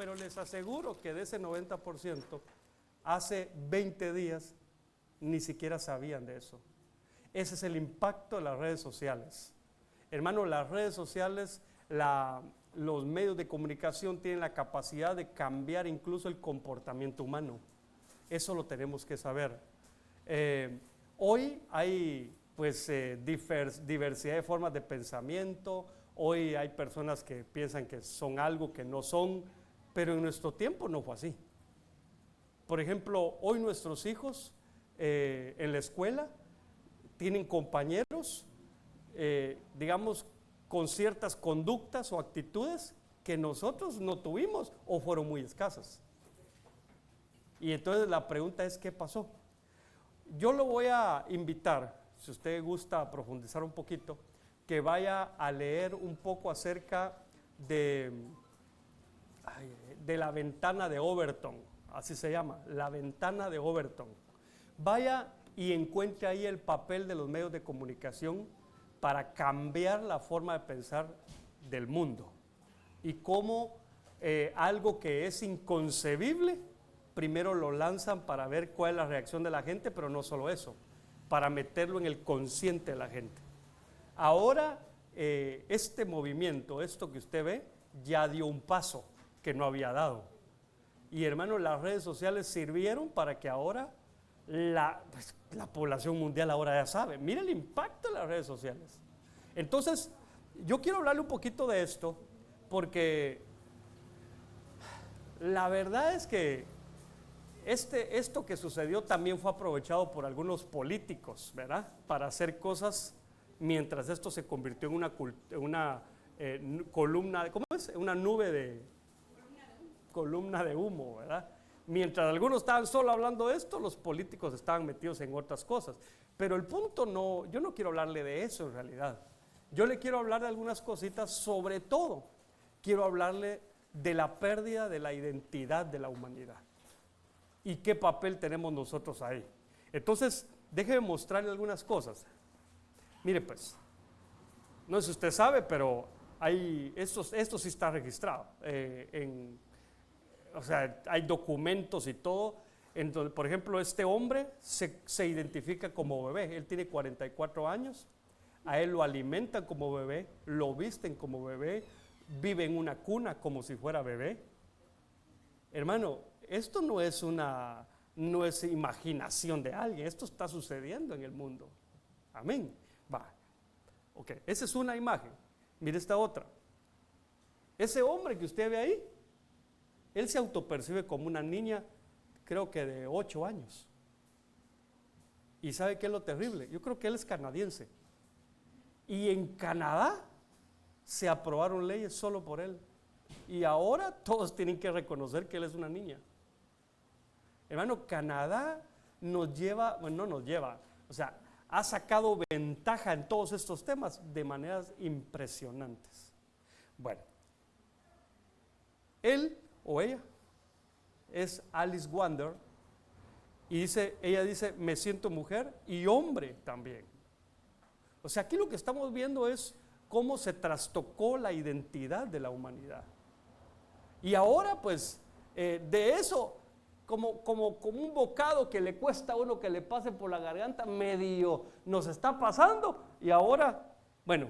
pero les aseguro que de ese 90%, hace 20 días ni siquiera sabían de eso. Ese es el impacto de las redes sociales. Hermano, las redes sociales, los medios de comunicación tienen la capacidad de cambiar incluso el comportamiento humano. Eso lo tenemos que saber. Hoy hay pues diversidad de formas de pensamiento. Hoy hay personas que piensan que son algo que no son, pero en nuestro tiempo no fue así. Por ejemplo, hoy nuestros hijos en la escuela tienen compañeros, digamos, con ciertas conductas o actitudes que nosotros no tuvimos o fueron muy escasas. Y entonces la pregunta es, ¿qué pasó? Yo lo voy a invitar, si usted gusta profundizar un poquito, que vaya a leer un poco acerca de la ventana de Overton, así se llama, la ventana de Overton. Vaya y encuentre ahí el papel de los medios de comunicación para cambiar la forma de pensar del mundo y cómo algo que es inconcebible, primero lo lanzan para ver cuál es la reacción de la gente, pero no solo eso, para meterlo en el consciente de la gente. Ahora este movimiento, esto que usted ve, ya dio un paso que no había dado. Y hermanos, las redes sociales sirvieron para que ahora la población mundial ahora ya sabe. Mira el impacto de las redes sociales. Entonces, yo quiero hablarle un poquito de esto porque la verdad es que esto que sucedió también fue aprovechado por algunos políticos, ¿verdad? Para hacer cosas mientras esto se convirtió en una columna, ¿cómo es? Una nube de columna de humo, ¿verdad? Mientras algunos estaban solo hablando de esto, los políticos estaban metidos en otras cosas. Pero el punto no, yo no quiero hablarle de eso en realidad. Yo le quiero hablar de algunas cositas, sobre todo quiero hablarle de la pérdida de la identidad de la humanidad y qué papel tenemos nosotros ahí. Entonces, déjeme mostrarle algunas cosas. Mire pues, no sé si usted sabe, pero esto sí está registrado. O sea, hay documentos y todo. Entonces, por ejemplo, este hombre se identifica como bebé. Él tiene 44 años. A él lo alimentan como bebé, lo visten como bebé, vive en una cuna como si fuera bebé. Hermano, esto no es imaginación de alguien, esto está sucediendo en el mundo. Amén. Va. Ok, esa es una imagen. Mire esta otra. Ese hombre que usted ve ahí, él se autopercibe como una niña, creo que de 8 años. ¿Y sabe qué es lo terrible? Yo creo que él es canadiense. Y en Canadá se aprobaron leyes solo por él. Y ahora todos tienen que reconocer que él es una niña. Hermano, Canadá nos lleva, bueno, no nos lleva, o sea, ha sacado ventaja en todos estos temas de maneras impresionantes. Bueno, él o ella es Alice Wander y ella dice, me siento mujer y hombre también. O sea, aquí lo que estamos viendo es cómo se trastocó la identidad de la humanidad. Y ahora pues de eso, como un bocado que le cuesta a uno que le pase por la garganta, medio nos está pasando y ahora, bueno,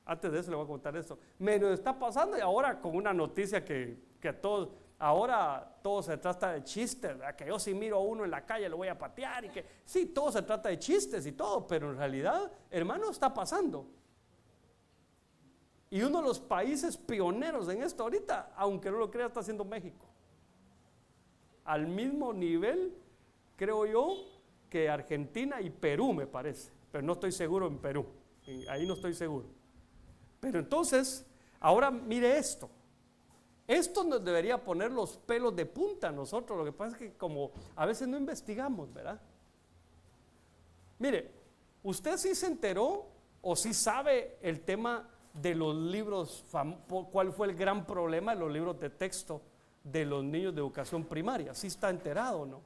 antes de eso le voy a contar esto, medio está pasando y ahora con una noticia que todos, ahora todo se trata de chistes, ¿verdad? Que yo si miro a uno en la calle lo voy a patear y que sí, todo se trata de chistes y todo, pero en realidad, hermano, está pasando. Y uno de los países pioneros en esto ahorita, aunque no lo crea, está siendo México. Al mismo nivel, creo yo, que Argentina y Perú, me parece, pero no estoy seguro en Perú, ahí no estoy seguro. Pero entonces, ahora mire esto. Esto nos debería poner los pelos de punta a nosotros, lo que pasa es que como a veces no investigamos, ¿verdad? Mire, usted sí se enteró o sí sabe el tema de los libros, cuál fue el gran problema de los libros de texto de los niños de educación primaria, ¿sí está enterado o no?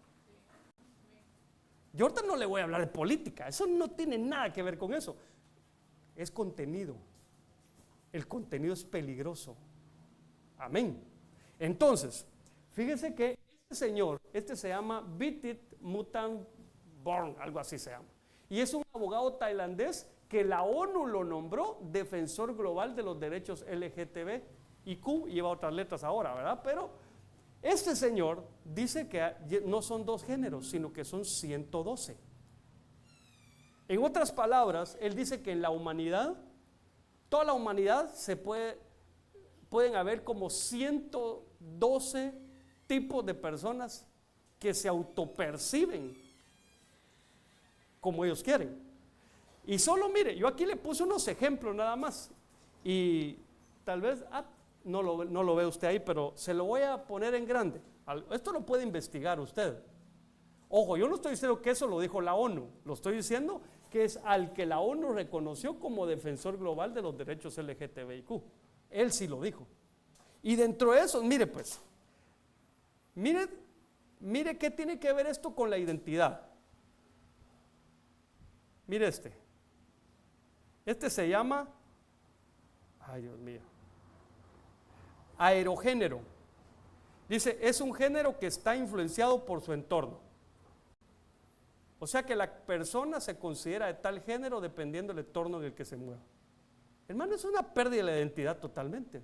Yo ahorita no le voy a hablar de política, eso no tiene nada que ver con eso, es contenido, el contenido es peligroso. Amén. Entonces, fíjense que este señor, este se llama Vitit Mutanborn, algo así se llama. Y es un abogado tailandés que la ONU lo nombró defensor global de los derechos LGTBIQ, lleva otras letras ahora, ¿verdad? Pero este señor dice que no son 2 géneros, sino que son 112. En otras palabras, él dice que en la humanidad, toda la humanidad pueden haber como 112 tipos de personas que se autoperciben como ellos quieren. Y solo mire, yo aquí le puse unos ejemplos nada más. Y tal vez, no lo ve usted ahí, pero se lo voy a poner en grande. Esto lo puede investigar usted. Ojo, yo no estoy diciendo que eso lo dijo la ONU, lo estoy diciendo que es al que la ONU reconoció como defensor global de los derechos LGTBIQ. Él sí lo dijo. Y dentro de eso, mire pues, mire qué tiene que ver esto con la identidad. Mire este se llama, ay Dios mío, aerogénero. Dice, es un género que está influenciado por su entorno. O sea que la persona se considera de tal género dependiendo del entorno en el que se mueva. Hermano, es una pérdida de la identidad totalmente.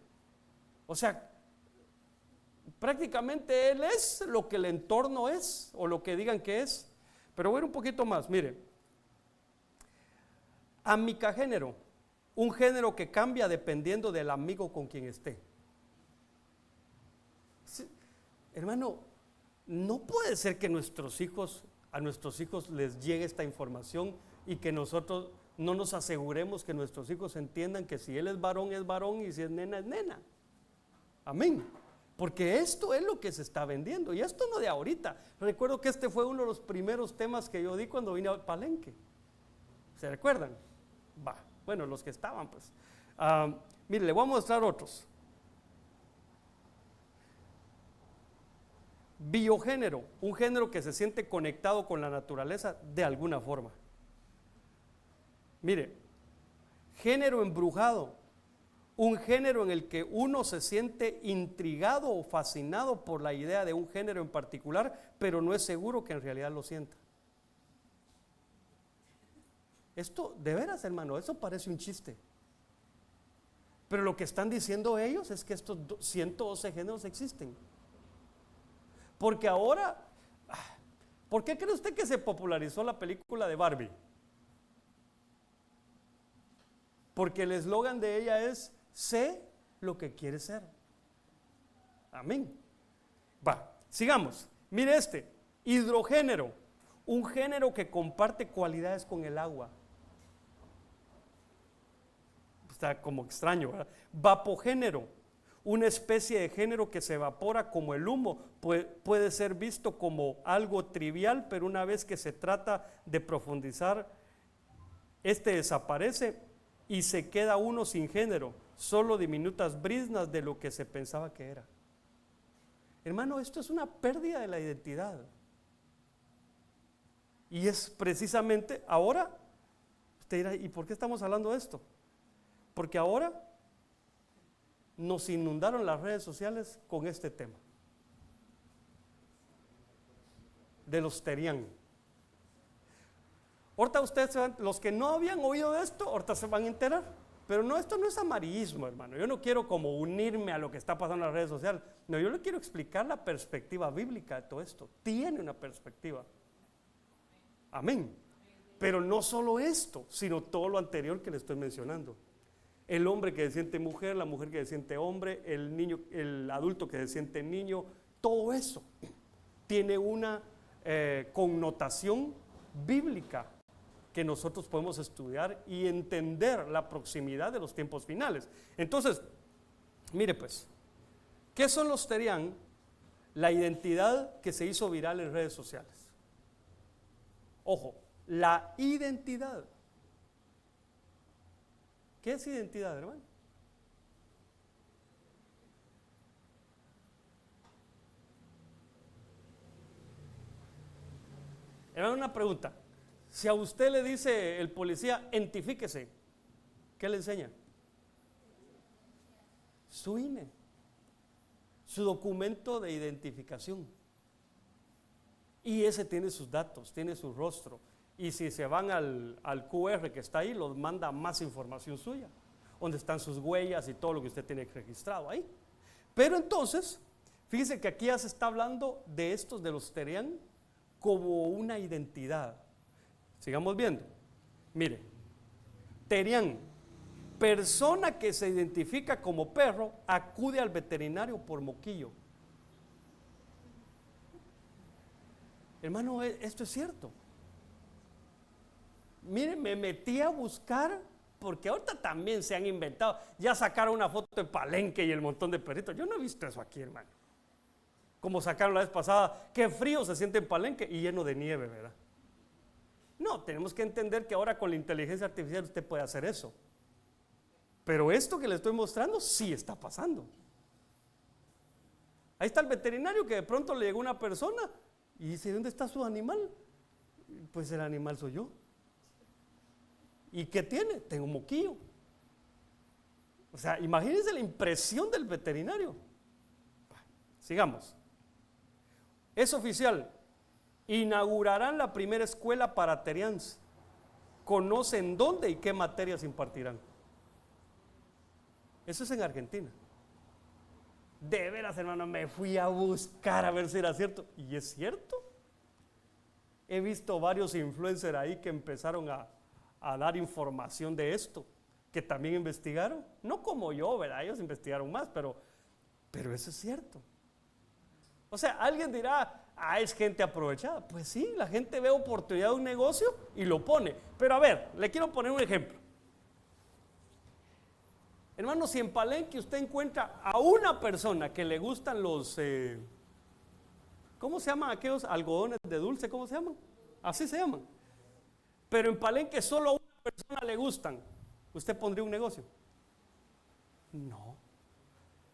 O sea, prácticamente él es lo que el entorno es o lo que digan que es. Pero voy a ir un poquito más, mire. Amicagénero, un género que cambia dependiendo del amigo con quien esté. Sí, hermano, no puede ser que a nuestros hijos les llegue esta información y que nosotros no nos aseguremos que nuestros hijos entiendan que si él es varón y si es nena es nena. Amén. Porque esto es lo que se está vendiendo y esto no de ahorita. Recuerdo que este fue uno de los primeros temas que yo di cuando vine al Palenque. ¿Se recuerdan? Bueno, los que estaban pues. Mire, le voy a mostrar otros. Biogénero, un género que se siente conectado con la naturaleza de alguna forma. Mire, género embrujado, un género en el que uno se siente intrigado o fascinado por la idea de un género en particular, pero no es seguro que en realidad lo sienta. Esto, de veras, hermano, eso parece un chiste. Pero lo que están diciendo ellos es que estos 112 géneros existen. Porque ahora, ¿por qué cree usted que se popularizó la película de Barbie? Porque el eslogan de ella es, sé lo que quieres ser. Amén. Sigamos. Mire hidrogénero, un género que comparte cualidades con el agua. Está como extraño, ¿verdad? Vapogénero, una especie de género que se evapora como el humo, puede ser visto como algo trivial, pero una vez que se trata de profundizar, desaparece y se queda uno sin género, solo diminutas briznas de lo que se pensaba que era. Hermano, esto es una pérdida de la identidad. Y es precisamente ahora, usted dirá, ¿y por qué estamos hablando de esto? Porque ahora nos inundaron las redes sociales con este tema de los terián. Ahorita ustedes, los que no habían oído de esto, ahorita se van a enterar. Pero no, esto no es amarillismo, hermano. Yo no quiero como unirme a lo que está pasando en las redes sociales. No, yo le quiero explicar la perspectiva bíblica de todo esto. Tiene una perspectiva. Amén. Pero no solo esto, sino todo lo anterior que le estoy mencionando. El hombre que se siente mujer, la mujer que se siente hombre, el niño, el adulto que se siente niño, todo eso tiene una connotación bíblica que nosotros podemos estudiar y entender la proximidad de los tiempos finales. Entonces, mire pues, ¿qué son los terián? La identidad que se hizo viral en redes sociales. Ojo, la identidad. ¿Qué es identidad, hermano? Era una pregunta. Si a usted le dice el policía, identifíquese, ¿qué le enseña? Su INE. su documento de identificación. Y ese tiene sus datos, tiene su rostro. Y si se van al QR que está ahí, los manda más información suya, donde están sus huellas y todo lo que usted tiene registrado ahí. Pero entonces, fíjese que aquí ya se está hablando de estos, de los Terian, como una identidad. Sigamos viendo. Mire, Terian, persona que se identifica como perro, acude al veterinario por moquillo. Hermano, esto es cierto. Mire, me metí a buscar, porque ahorita también se han inventado, ya sacaron una foto de Palenque y el montón de perritos. Yo no he visto eso aquí, hermano. Como sacaron la vez pasada, qué frío se siente en Palenque y lleno de nieve, ¿verdad? No, tenemos que entender que ahora con la inteligencia artificial usted puede hacer eso. Pero esto que le estoy mostrando sí está pasando. Ahí está el veterinario que de pronto le llegó una persona y dice, ¿dónde está su animal? Pues el animal soy yo. ¿Y qué tiene? Tengo moquillo. O sea, imagínense la impresión del veterinario. Sigamos. Es oficial. Inaugurarán la primera escuela para terians. Conocen dónde y qué materias impartirán. Eso es en Argentina. De veras, hermano, me fui a buscar a ver si era cierto. Y es cierto. He visto varios influencers ahí que empezaron a dar información de esto, que también investigaron. No como yo, ¿verdad? Ellos investigaron más, pero eso es cierto. O sea, alguien dirá, es gente aprovechada. Pues sí, la gente ve oportunidad de un negocio y lo pone. Pero a ver, le quiero poner un ejemplo. Hermano, si en Palenque usted encuentra a una persona que le gustan los, ¿cómo se llaman aquellos algodones de dulce? ¿Cómo se llaman? Así se llaman. Pero en Palenque solo a una persona le gustan, ¿usted pondría un negocio? No.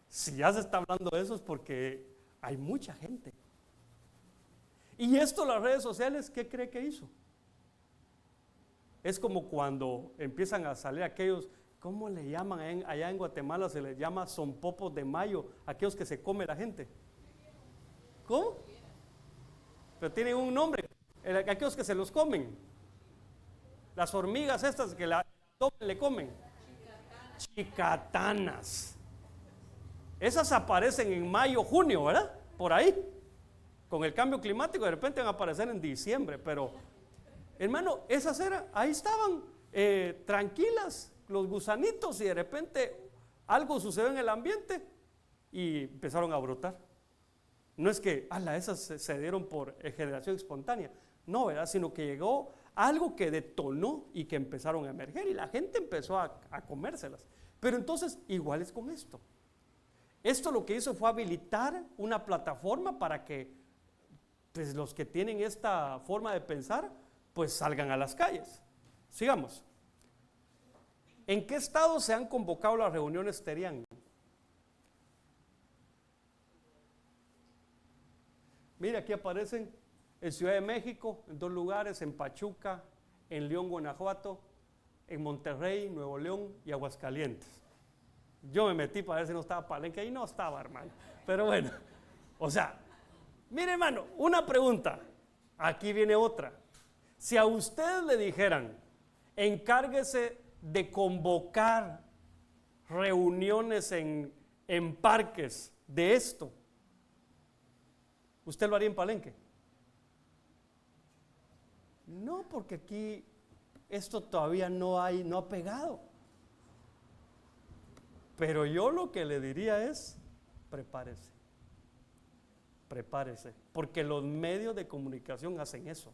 Si ya se está hablando de eso es porque hay mucha gente. Y esto las redes sociales, ¿qué cree que hizo? Es como cuando empiezan a salir aquellos, ¿cómo le llaman allá en Guatemala? Se les llama zompopos de mayo, aquellos que se come la gente. ¿Cómo? Pero tienen un nombre, aquellos que se los comen. Las hormigas estas que le comen. Chicatanas. Esas aparecen en mayo, junio, ¿verdad? Por ahí. Con el cambio climático de repente van a aparecer en diciembre. Pero, hermano, esas eran, ahí estaban tranquilas, los gusanitos, y de repente algo sucedió en el ambiente y empezaron a brotar. No es que, esas se dieron por generación espontánea. No, ¿verdad? Sino que llegó algo que detonó y que empezaron a emerger y la gente empezó a comérselas. Pero entonces, igual es con esto. Esto lo que hizo fue habilitar una plataforma para que pues, los que tienen esta forma de pensar, pues salgan a las calles. Sigamos. ¿En qué estado se han convocado las reuniones Terian? Mira, aquí aparecen en Ciudad de México, en 2 lugares, en Pachuca, en León, Guanajuato, en Monterrey, Nuevo León y Aguascalientes. Yo me metí para ver si no estaba Palenque y no estaba, hermano. Pero bueno, o sea, mire, hermano, una pregunta. Aquí viene otra. Si a ustedes le dijeran, encárguese de convocar reuniones en parques de esto, ¿usted lo haría en Palenque? No, porque aquí esto todavía no ha pegado. Pero yo lo que le diría es, prepárese, porque los medios de comunicación hacen eso.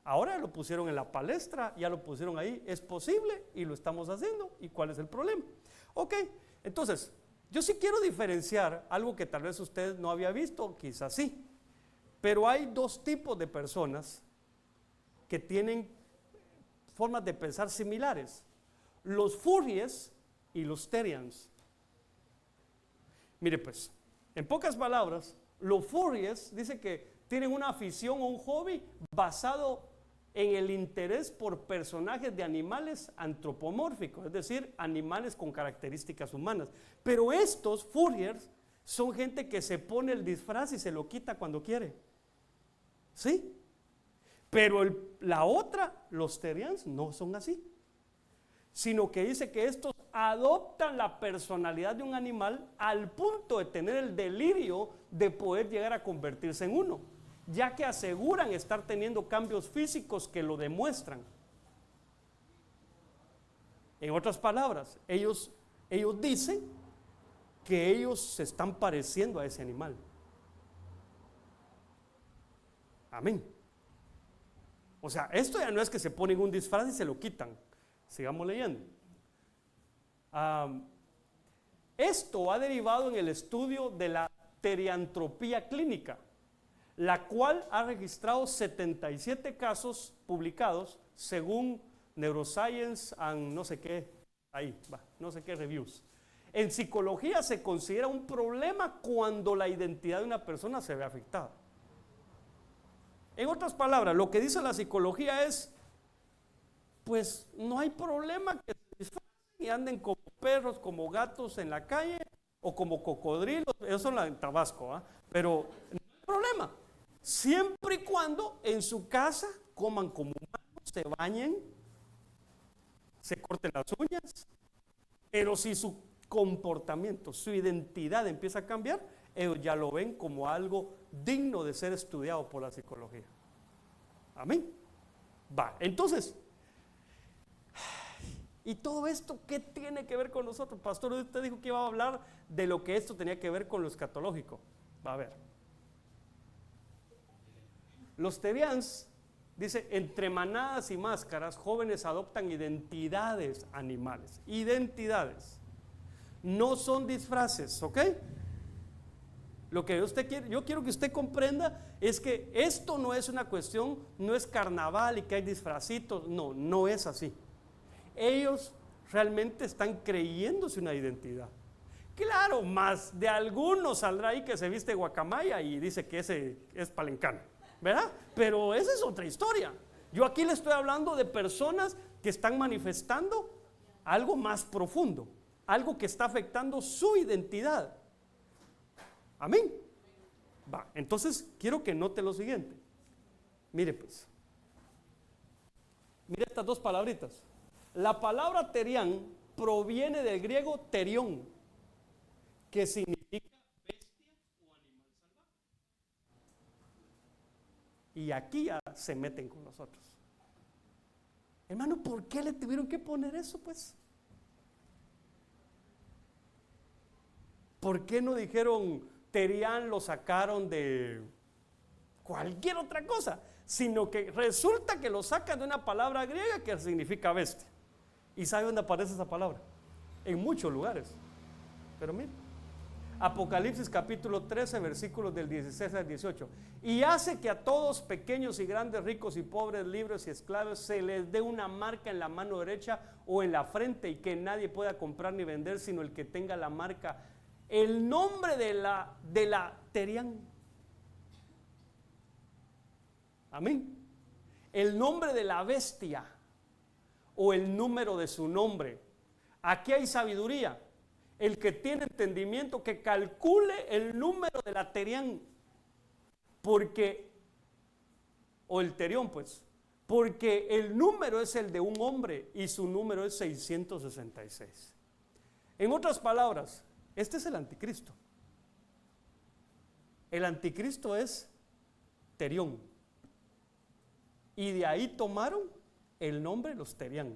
Ahora lo pusieron en la palestra, ya lo pusieron ahí, es posible y lo estamos haciendo. ¿Y cuál es el problema? Ok, entonces, yo sí quiero diferenciar algo que tal vez usted no había visto, quizás sí, pero hay 2 tipos de personas que tienen formas de pensar similares: los furries y los terians. Mire pues, en pocas palabras, los furries dice que tienen una afición o un hobby basado en el interés por personajes de animales antropomórficos, es decir, animales con características humanas. Pero estos furriers Son gente que se pone el disfraz y se lo quita cuando quiere. ¿Sí? Pero la otra, los terians, no son así. Sino que dice que estos adoptan la personalidad de un animal al punto de tener el delirio de poder llegar a convertirse en uno, ya que aseguran estar teniendo cambios físicos que lo demuestran. En otras palabras, ellos dicen que ellos se están pareciendo a ese animal. Amén. O sea, esto ya no es que se ponen un disfraz y se lo quitan. Sigamos leyendo. Esto ha derivado en el estudio de la teriantropía clínica, la cual ha registrado 77 casos publicados según Neuroscience and no sé qué, no sé qué reviews. En psicología se considera un problema cuando la identidad de una persona se ve afectada. En otras palabras, lo que dice la psicología es, pues no hay problema que se disfracen y anden como perros, como gatos en la calle o como cocodrilos, eso en Tabasco, pero no hay problema, siempre y cuando en su casa coman como humanos, se bañen, se corten las uñas, pero si su comportamiento, su identidad empieza a cambiar, ellos ya lo ven como algo digno de ser estudiado por la psicología. Amén. Entonces, ¿y todo esto qué tiene que ver con nosotros? Pastor, usted dijo que iba a hablar de lo que esto tenía que ver con lo escatológico. A ver. Los terians, dice, entre manadas y máscaras, jóvenes adoptan identidades animales. Identidades. No son disfraces, ¿ok? Lo que yo quiero que usted comprenda es que esto no es una cuestión, no es carnaval y que hay disfracitos, no es así. Ellos realmente están creyéndose una identidad. Claro, más de algunos saldrá ahí que se viste guacamaya y dice que ese es palencano, ¿verdad? Pero esa es otra historia. Yo aquí le estoy hablando de personas que están manifestando algo más profundo, algo que está afectando su identidad. Amén. Entonces quiero que note lo siguiente. Mire pues, mire estas dos palabritas. La palabra terián proviene del griego terión, que significa bestia o animal salvaje. Y aquí ya se meten con nosotros. Hermano, ¿por qué le tuvieron que poner eso pues? ¿Por qué no dijeron terián lo sacaron de cualquier otra cosa? Sino que resulta que lo sacan de una palabra griega que significa bestia. ¿Y sabe dónde aparece esa palabra? En muchos lugares. Pero mire, Apocalipsis capítulo 13, versículos del 16 al 18. Y hace que a todos, pequeños y grandes, ricos y pobres, libres y esclavos, se les dé una marca en la mano derecha o en la frente, y que nadie pueda comprar ni vender sino el que tenga la marca, el nombre de la terián. Amén. El nombre de la bestia o el número de su nombre. Aquí hay sabiduría. El que tiene entendimiento, que calcule el número de la terián, porque, o el terión pues, porque el número es el de un hombre y su número es 666. En otras palabras, este es el anticristo. El anticristo es terión, y de ahí tomaron el nombre los terián.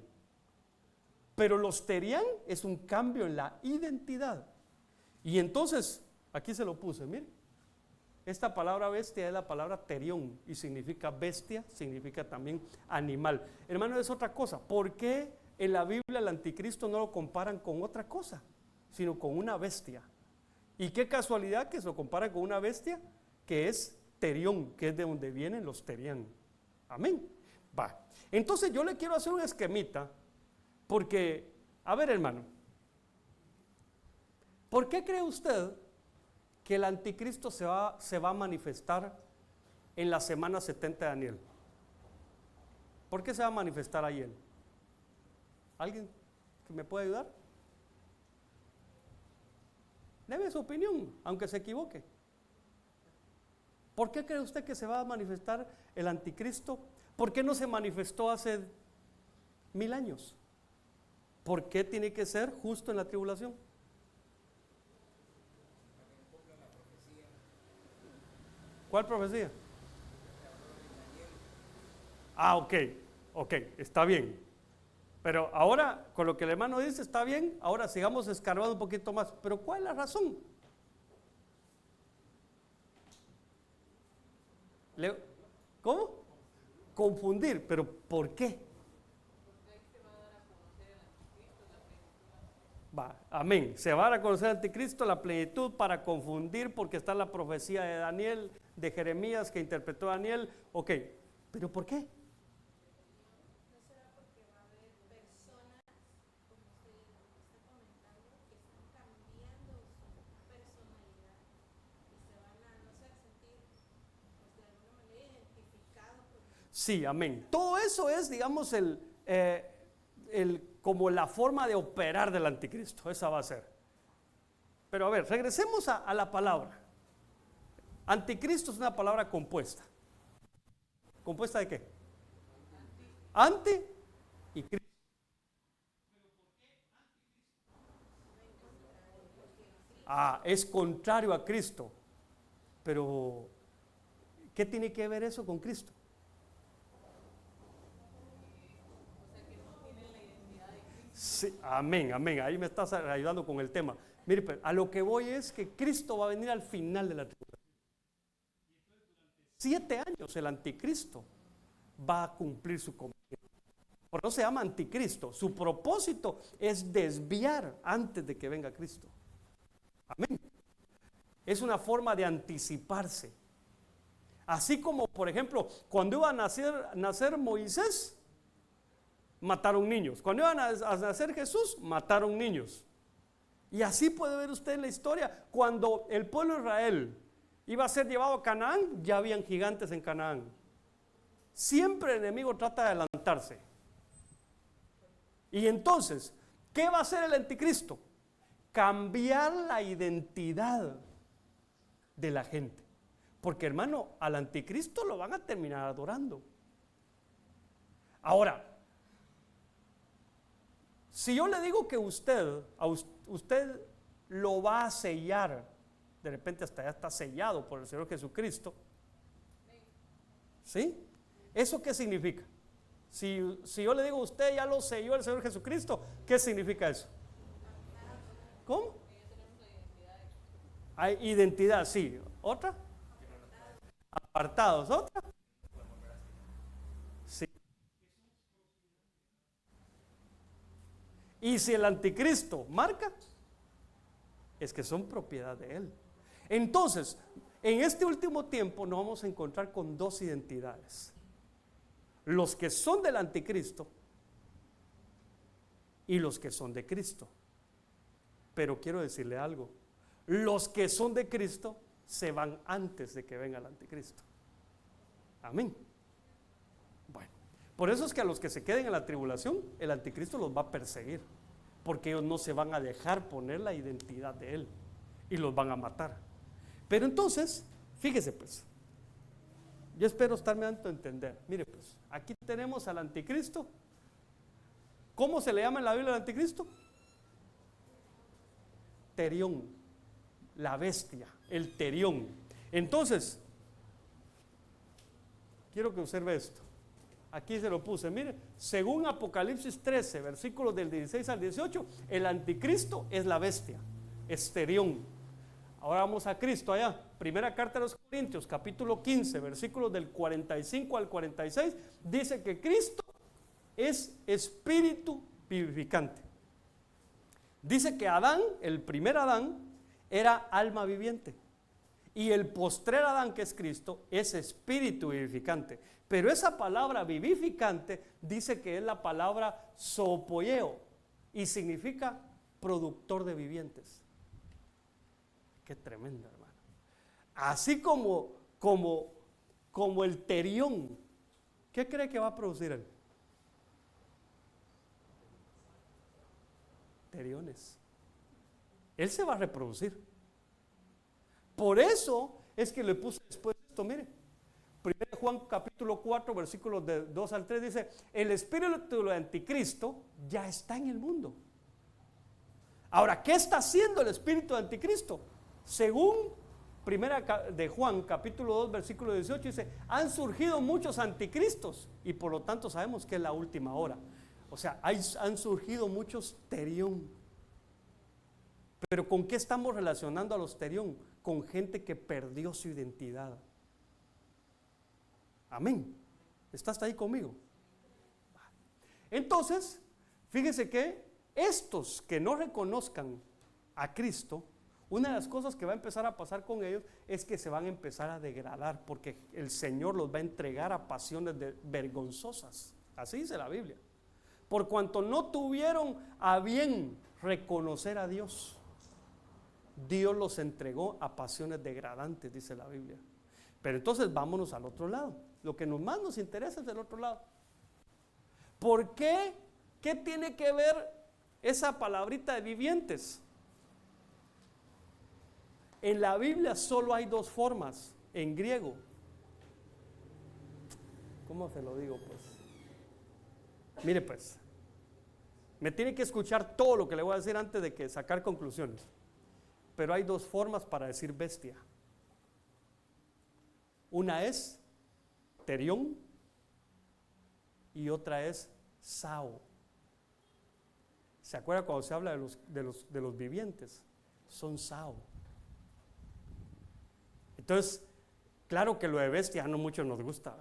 Pero los terián es un cambio en la identidad. Y entonces, aquí se lo puse, mire. Esta palabra bestia es la palabra terión y significa bestia, significa también animal. Hermano, es otra cosa. ¿Por qué en la Biblia el anticristo no lo comparan con otra cosa, sino con una bestia? Y qué casualidad que se lo comparan con una bestia que es terión, que es de donde vienen los terián. Amén. Entonces yo le quiero hacer un esquemita. Porque, a ver hermano, ¿por qué cree usted que el anticristo se va a manifestar en la semana 70 de Daniel? ¿Por qué se va a manifestar ahí él? ¿Alguien que me puede ayudar? Deme su opinión, aunque se equivoque. ¿Por qué cree usted que se va a manifestar el anticristo? ¿Por qué no se manifestó hace 1000 años? ¿Por qué tiene que ser justo en la tribulación? ¿Cuál profecía? Ok, está bien. Pero ahora, con lo que el hermano dice, está bien. Ahora sigamos escarbando un poquito más. Pero ¿cuál es la razón? ¿Cómo? Confundir. ¿Pero por qué? Amén. Se va a dar a conocer al anticristo, la plenitud, para confundir, porque está la profecía de Daniel, de Jeremías, que interpretó Daniel. Ok, ¿pero por qué? Sí, amén. Todo eso es, digamos, como la forma de operar del anticristo. Esa va a ser. Pero a ver, regresemos a la palabra. Anticristo es una palabra compuesta. ¿Compuesta de qué? Anti y Cristo. Es contrario a Cristo. Pero, ¿qué tiene que ver eso con Cristo? Sí, amén, amén. Ahí me estás ayudando con el tema. Mire, pero a lo que voy es que Cristo va a venir al final de la tribulación. 7 años el anticristo va a cumplir su cometido. Por eso se llama anticristo. Su propósito es desviar antes de que venga Cristo. Amén. Es una forma de anticiparse. Así como, por ejemplo, cuando iba a nacer Moisés, mataron niños. Cuando iban a nacer Jesús, mataron niños. Y así puede ver usted en la historia, cuando el pueblo de Israel iba a ser llevado a Canaán, ya habían gigantes en Canaán. Siempre el enemigo trata de adelantarse. Y entonces, ¿qué va a hacer el anticristo? Cambiar la identidad de la gente. Porque, hermano, al anticristo lo van a terminar adorando. Ahora, si yo le digo que usted lo va a sellar, de repente hasta ya está sellado por el Señor Jesucristo, ¿sí? ¿Eso qué significa? Si yo le digo, usted ya lo selló el Señor Jesucristo, ¿qué significa eso? ¿Cómo? Hay identidad, sí. ¿Otra? Apartados. ¿Otra? Sí. Y si el anticristo marca, es que son propiedad de él. Entonces, en este último tiempo nos vamos a encontrar con 2 identidades. Los que son del anticristo y los que son de Cristo. Pero quiero decirle algo. Los que son de Cristo se van antes de que venga el anticristo. Amén. Bueno, por eso es que a los que se queden en la tribulación, el anticristo los va a perseguir, porque ellos no se van a dejar poner la identidad de él y los van a matar. Pero entonces, fíjese pues, yo espero estarme dando a entender. Mire pues, aquí tenemos al anticristo. ¿Cómo se le llama en la Biblia al anticristo? Terión, la bestia, el terión. Entonces, quiero que observe esto. Aquí se lo puse, mire, según Apocalipsis 13, versículos del 16 al 18, el anticristo es la bestia, es terión. Ahora vamos a Cristo allá. Primera carta de los Corintios, capítulo 15, versículos del 45 al 46, dice que Cristo es espíritu vivificante. Dice que Adán, el primer Adán, era alma viviente. Y el postrer Adán, que es Cristo, es espíritu vivificante. Pero esa palabra vivificante dice que es la palabra zoopoieo y significa productor de vivientes. Qué tremendo, hermano. Así como el terión, ¿qué cree que va a producir él? Teriones. Él se va a reproducir. Por eso es que le puse después esto, mire. 1 Juan capítulo 4, versículos de 2 al 3 dice, el espíritu del anticristo ya está en el mundo. Ahora, ¿qué está haciendo el espíritu del anticristo? Según 1 de Juan capítulo 2, versículo 18 dice, han surgido muchos anticristos y por lo tanto sabemos que es la última hora. O sea, han surgido muchos terión. Pero ¿con qué estamos relacionando a los terión? Con gente que perdió su identidad. Amén. ¿Estás ahí conmigo? Entonces, fíjese que estos que no reconozcan a Cristo, una de las cosas que va a empezar a pasar con ellos es que se van a empezar a degradar, porque el Señor los va a entregar a pasiones vergonzosas. Así dice la Biblia. Por cuanto no tuvieron a bien reconocer a Dios, Dios los entregó a pasiones degradantes, dice la Biblia. Pero entonces vámonos al otro lado. Lo que más nos interesa es el otro lado. ¿Por qué? ¿Qué tiene que ver esa palabrita de vivientes? En la Biblia solo hay dos formas en griego. ¿Cómo se lo digo pues? Mire pues, me tiene que escuchar todo lo que le voy a decir antes de que sacar conclusiones. Pero hay dos formas para decir bestia. Una es terión y otra es sao. ¿Se acuerda cuando se habla de los vivientes? Son sao. Entonces, claro que lo de bestia no mucho nos gusta,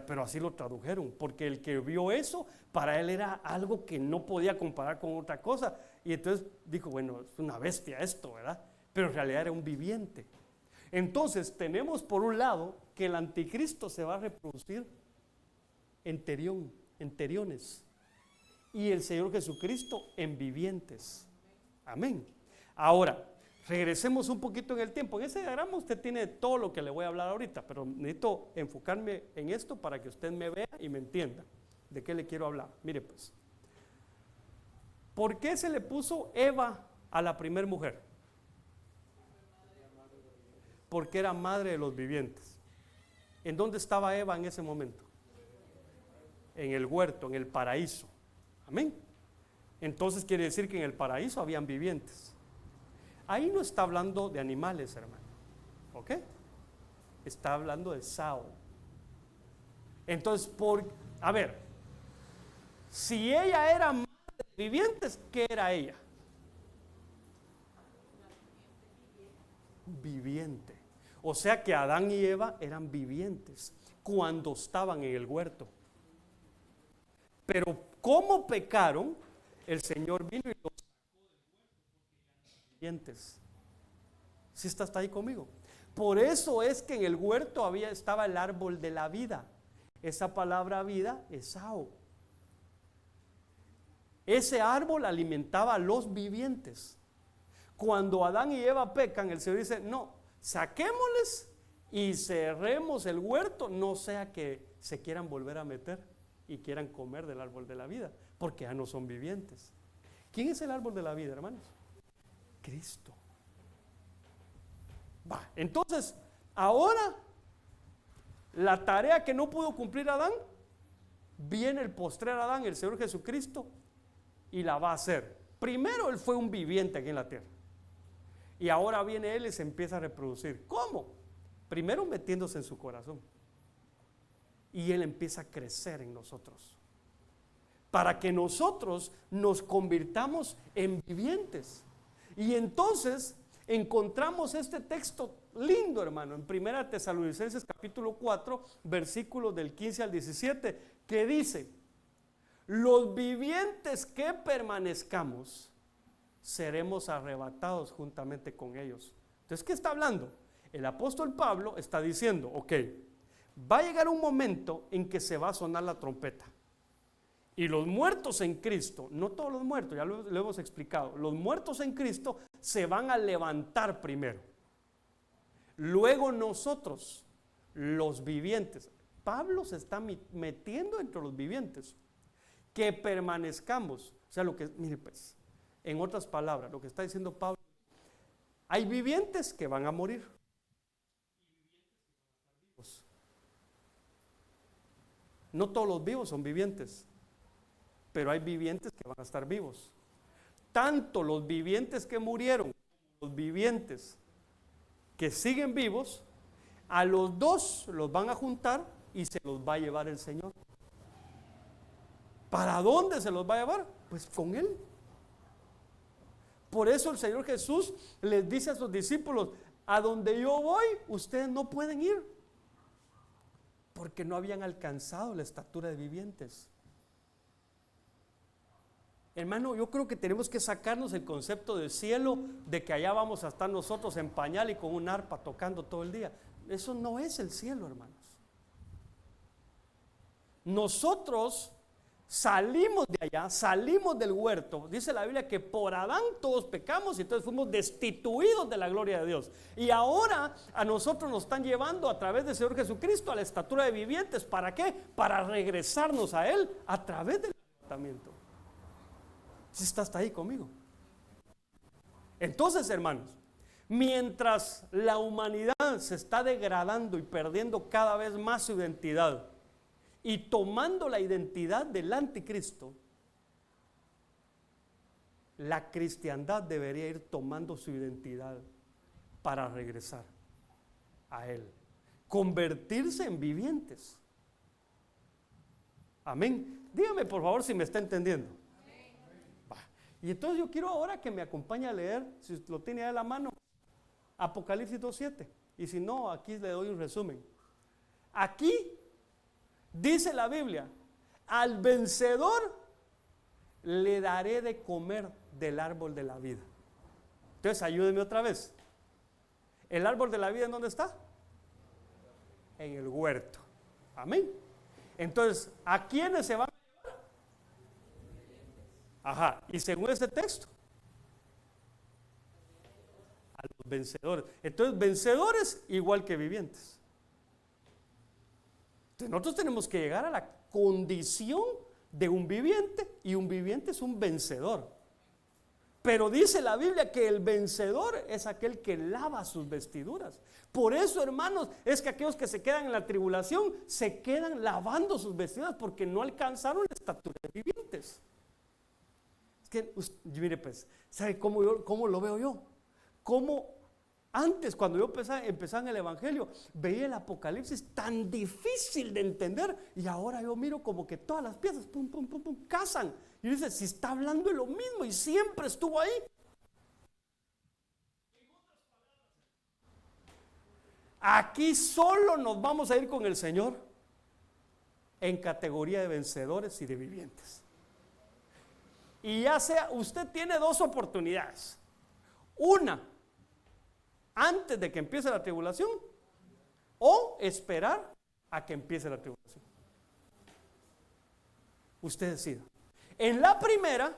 pero así lo tradujeron, porque el que vio eso, para él era algo que no podía comparar con otra cosa, y entonces dijo, bueno, es una bestia esto, ¿verdad? Pero en realidad era un viviente. Entonces tenemos por un lado que el anticristo se va a reproducir en teriones, y el Señor Jesucristo en vivientes. Amén. Ahora, regresemos un poquito en el tiempo. En ese diagrama usted tiene todo lo que le voy a hablar ahorita, pero necesito enfocarme en esto para que usted me vea y me entienda de qué le quiero hablar. Mire pues, ¿por qué se le puso Eva a la primer mujer? Porque era madre de los vivientes. ¿En dónde estaba Eva en ese momento? En el huerto, en el paraíso. Amén. Entonces quiere decir que en el paraíso habían vivientes. Ahí no está hablando de animales, hermano. ¿Ok? Está hablando de sao. Entonces, a ver, si ella era madre de vivientes, ¿qué era ella? Viviente. O sea que Adán y Eva eran vivientes cuando estaban en el huerto. Pero como pecaron, el Señor vino y los sacó del huerto vivientes. ¿Sí está hasta ahí conmigo? Por eso es que en el huerto estaba el árbol de la vida. Esa palabra vida es sao. Ese árbol alimentaba a los vivientes. Cuando Adán y Eva pecan, el Señor dice, no, saquémosles y cerremos el huerto, no sea que se quieran volver a meter y quieran comer del árbol de la vida, porque ya no son vivientes. ¿Quién es el árbol de la vida, hermanos? Cristo. Entonces, ahora la tarea que no pudo cumplir Adán, viene el postrer Adán, el Señor Jesucristo, y la va a hacer. Primero él fue un viviente aquí en la tierra, y ahora viene él y se empieza a reproducir. ¿Cómo? Primero metiéndose en su corazón, y él empieza a crecer en nosotros, para que nosotros nos convirtamos en vivientes. Y entonces encontramos este texto lindo, hermano, en 1 Tesalonicenses capítulo 4, versículos del 15 al 17, que dice, los vivientes que permanezcamos, seremos arrebatados juntamente con ellos. Entonces, ¿qué está hablando? El apóstol Pablo está diciendo, ok, va a llegar un momento en que se va a sonar la trompeta. Y los muertos en Cristo, no todos los muertos, ya lo hemos explicado, los muertos en Cristo se van a levantar primero. Luego nosotros, los vivientes, Pablo se está metiendo entre los vivientes, que permanezcamos. O sea, mire pues, en otras palabras, lo que está diciendo Pablo, Hay vivientes que van a morir. No todos los vivos son vivientes, pero hay vivientes que van a estar vivos. Tanto los vivientes que murieron, como los vivientes que siguen vivos, a los dos los van a juntar y se los va a llevar el Señor. ¿Para dónde se los va a llevar? Pues con Él. Por eso el Señor Jesús les dice a sus discípulos: a donde yo voy, ustedes no pueden ir, porque no habían alcanzado la estatura de vivientes. Hermano, yo creo que tenemos que sacarnos el concepto del cielo, de que allá vamos a estar nosotros en pañal y con un arpa tocando todo el día. Eso no es el cielo, hermanos. Nosotros salimos de allá, salimos del huerto. Dice la Biblia que por Adán todos pecamos y entonces fuimos destituidos de la gloria de Dios. Y ahora a nosotros nos están llevando a través del Señor Jesucristo a la estatura de vivientes. ¿Para qué? Para regresarnos a Él a través del arrebatamiento. ¿Sí está hasta ahí conmigo? Entonces, hermanos, mientras la humanidad se está degradando y perdiendo cada vez más su identidad y tomando la identidad del anticristo, la cristiandad debería ir tomando su identidad para regresar a Él, convertirse en vivientes. Amén. Dígame por favor si me está entendiendo. Y entonces yo quiero ahora que me acompañe a leer, si lo tiene ahí a la mano, Apocalipsis 2:7. Y si no, aquí le doy un resumen. Aquí dice la Biblia: al vencedor le daré de comer del árbol de la vida. Entonces ayúdenme otra vez. ¿El árbol de la vida en dónde está? En el huerto. Amén. Entonces, ¿a quiénes se van? Ajá, y según este texto, a los vencedores. Entonces, vencedores igual que vivientes. Entonces, nosotros tenemos que llegar a la condición de un viviente, y un viviente es un vencedor. Pero dice la Biblia que el vencedor es aquel que lava sus vestiduras. Por eso, hermanos, es que aquellos que se quedan en la tribulación se quedan lavando sus vestiduras porque no alcanzaron la estatura de vivientes. Es que, mire pues, ¿sabe cómo lo veo yo? Como antes, cuando yo empezaba en el Evangelio, veía el Apocalipsis tan difícil de entender, y ahora yo miro como que todas las piezas, pum, pum, pum, pum, casan. Y dice, si está hablando de lo mismo y siempre estuvo ahí. Aquí solo nos vamos a ir con el Señor en categoría de vencedores y de vivientes. Y ya sea, usted tiene dos oportunidades. Una, antes de que empiece la tribulación, o esperar a que empiece la tribulación. Usted decida. En la primera,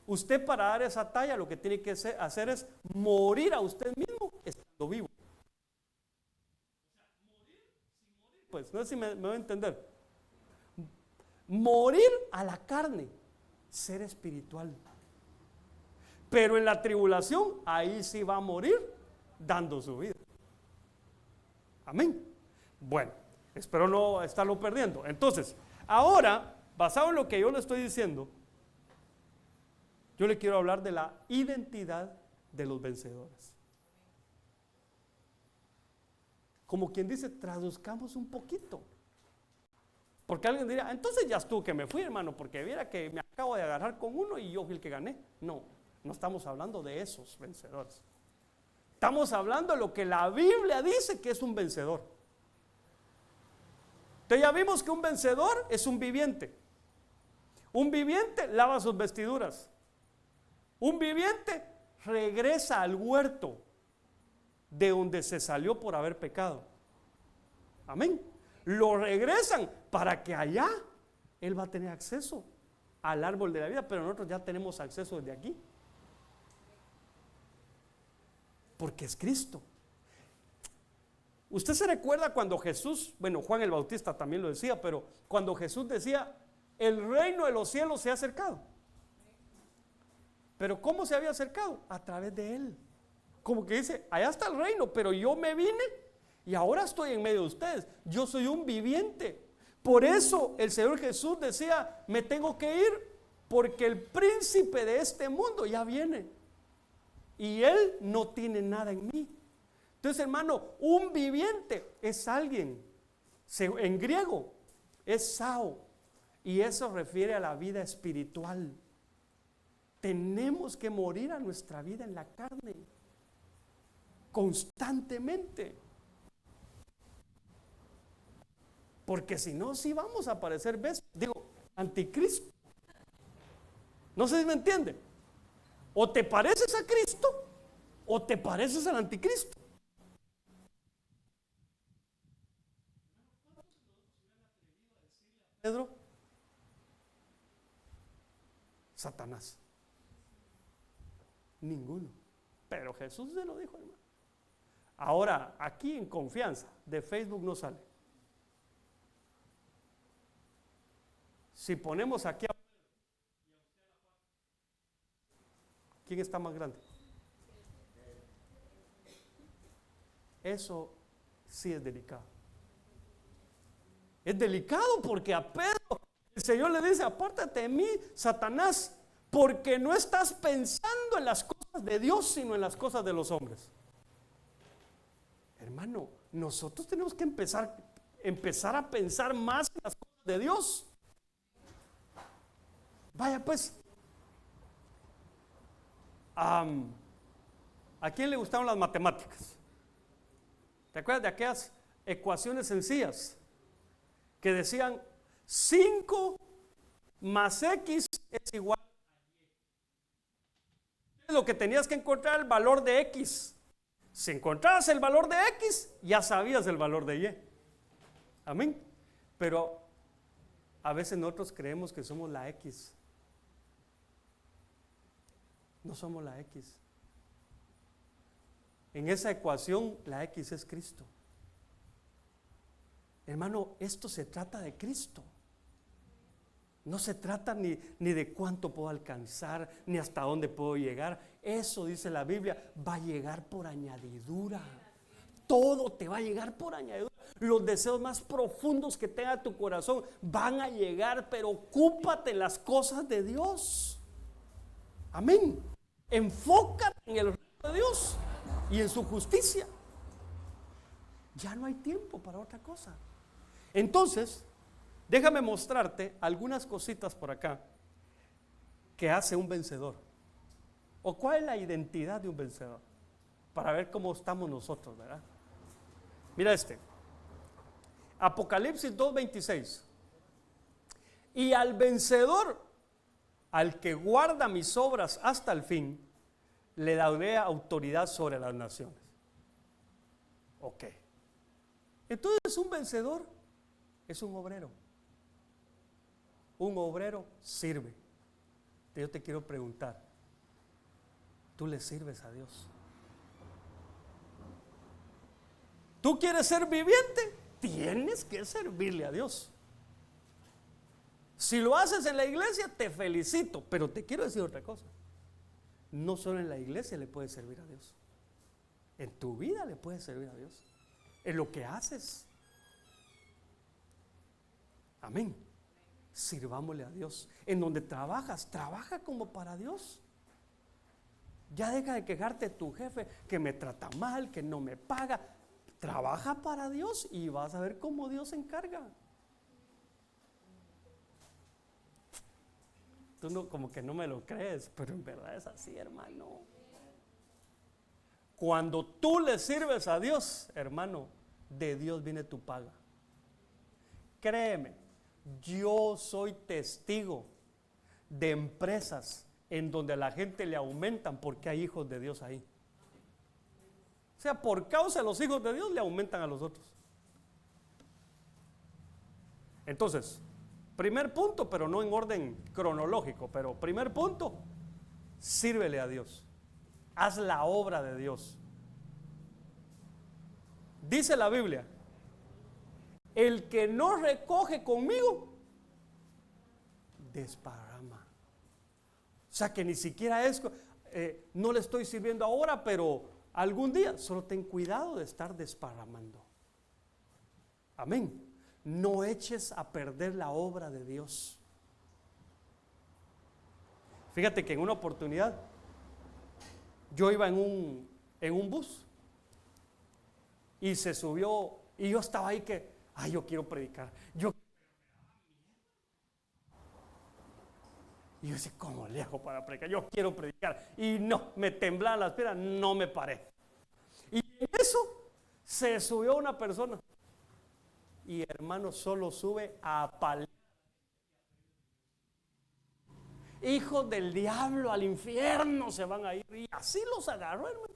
usted para dar esa talla lo que tiene que hacer es morir a usted mismo estando vivo. Pues no sé si me voy a entender. Morir a la carne, ser espiritual. Pero en la tribulación, ahí sí va a morir dando su vida. Amén. Bueno, espero no estarlo perdiendo. Entonces, ahora, basado en lo que yo le estoy diciendo, yo le quiero hablar de la identidad de los vencedores. Como quien dice, traduzcamos un poquito. Porque alguien diría, entonces ya estuvo que me fui, hermano, porque viera que me acabo de agarrar con uno y yo fui el que gané. No, no estamos hablando de esos vencedores. Estamos hablando de lo que la Biblia dice que es un vencedor. Entonces ya vimos que un vencedor es un viviente. Un viviente lava sus vestiduras. Un viviente regresa al huerto de donde se salió por haber pecado. Amén. Lo regresan para que allá él va a tener acceso al árbol de la vida, pero nosotros ya tenemos acceso desde aquí. Porque es Cristo. Usted se recuerda cuando Jesús, bueno, Juan el Bautista también lo decía, pero cuando Jesús decía, el reino de los cielos se ha acercado. Pero ¿cómo se había acercado? A través de Él. como que dice, allá está el reino, pero yo me vine y ahora estoy en medio de ustedes. Yo soy un viviente. Por eso el Señor Jesús decía, me tengo que ir porque el príncipe de este mundo ya viene y él no tiene nada en mí. Entonces, hermano, un viviente es alguien, en griego es sao, y eso refiere a la vida espiritual. Tenemos que morir a nuestra vida en la carne constantemente, porque si no, sí vamos a parecer anticristo. No sé si me entiende. O te pareces a Cristo o te pareces al anticristo. Pedro, Satanás. Ninguno. Pero Jesús se lo dijo, hermano. Ahora, aquí en confianza, de Facebook no sale. Si ponemos aquí a... ¿Quién está más grande? Eso sí es delicado. Es delicado porque a Pedro el Señor le dice, apártate de mí, Satanás, porque no estás pensando en las cosas de Dios, sino en las cosas de los hombres. Hermano, nosotros tenemos que empezar a pensar más en las cosas de Dios. Vaya pues, ¿a quién le gustaron las matemáticas? ¿Te acuerdas de aquellas ecuaciones sencillas que decían 5 más X es igual a Y? Lo que tenías que encontrar el valor de X. Si encontrabas el valor de X, ya sabías el valor de Y. Amén. Pero a veces nosotros creemos que somos la X. No somos la X. En esa ecuación, la X es Cristo. Hermano, esto se trata de Cristo. No se trata ni de cuánto puedo alcanzar, ni hasta dónde puedo llegar. Eso, dice la Biblia, va a llegar por añadidura. Todo te va a llegar por añadidura. Los deseos más profundos que tenga tu corazón van a llegar, pero ocúpate en las cosas de Dios. Amén. Enfócate en el reino de Dios y en su justicia. Ya no hay tiempo para otra cosa. Entonces, déjame mostrarte algunas cositas por acá que hace un vencedor. ¿O cuál es la identidad de un vencedor? Para ver cómo estamos nosotros, ¿verdad? Mira Apocalipsis 2:26. Y al vencedor, al que guarda mis obras hasta el fin, le daré autoridad sobre las naciones. Ok. Entonces un vencedor es un obrero. Un obrero sirve. Yo te quiero preguntar, ¿tú le sirves a Dios? ¿Tú quieres ser viviente? Tienes que servirle a Dios. Si lo haces en la iglesia, te felicito, pero te quiero decir otra cosa. No solo en la iglesia le puedes servir a Dios. En tu vida le puedes servir a Dios. En lo que haces. Amén. Sirvámosle a Dios. En donde trabajas, trabaja como para Dios. Ya deja de quejarte de tu jefe que me trata mal, que no me paga. Trabaja para Dios y vas a ver cómo Dios se encarga. Tú no, como que no me lo crees, pero en verdad es así, hermano. Cuando tú le sirves a Dios, hermano, de Dios viene tu paga. Créeme, yo soy testigo de empresas en donde a la gente le aumentan porque hay hijos de Dios ahí. O sea, por causa de los hijos de Dios le aumentan a los otros. Entonces, primer punto, pero no en orden cronológico, pero primer punto, sírvele a Dios. Haz la obra de Dios. Dice la Biblia, el que no recoge conmigo, desparrama. O sea que ni siquiera es, no le estoy sirviendo ahora, pero algún día. Solo ten cuidado de estar desparramando. Amén. No eches a perder la obra de Dios. Fíjate que en una oportunidad yo iba en un bus y se subió, y yo estaba ahí que, yo quiero predicar. Y yo decía, ¿cómo le hago para predicar? Yo quiero predicar. Y no, me temblaban las piernas, no me paré. Y en eso se subió una persona. Y hermano, solo sube a paliar. Hijos del diablo, al infierno se van a ir. Y así los agarró, hermano.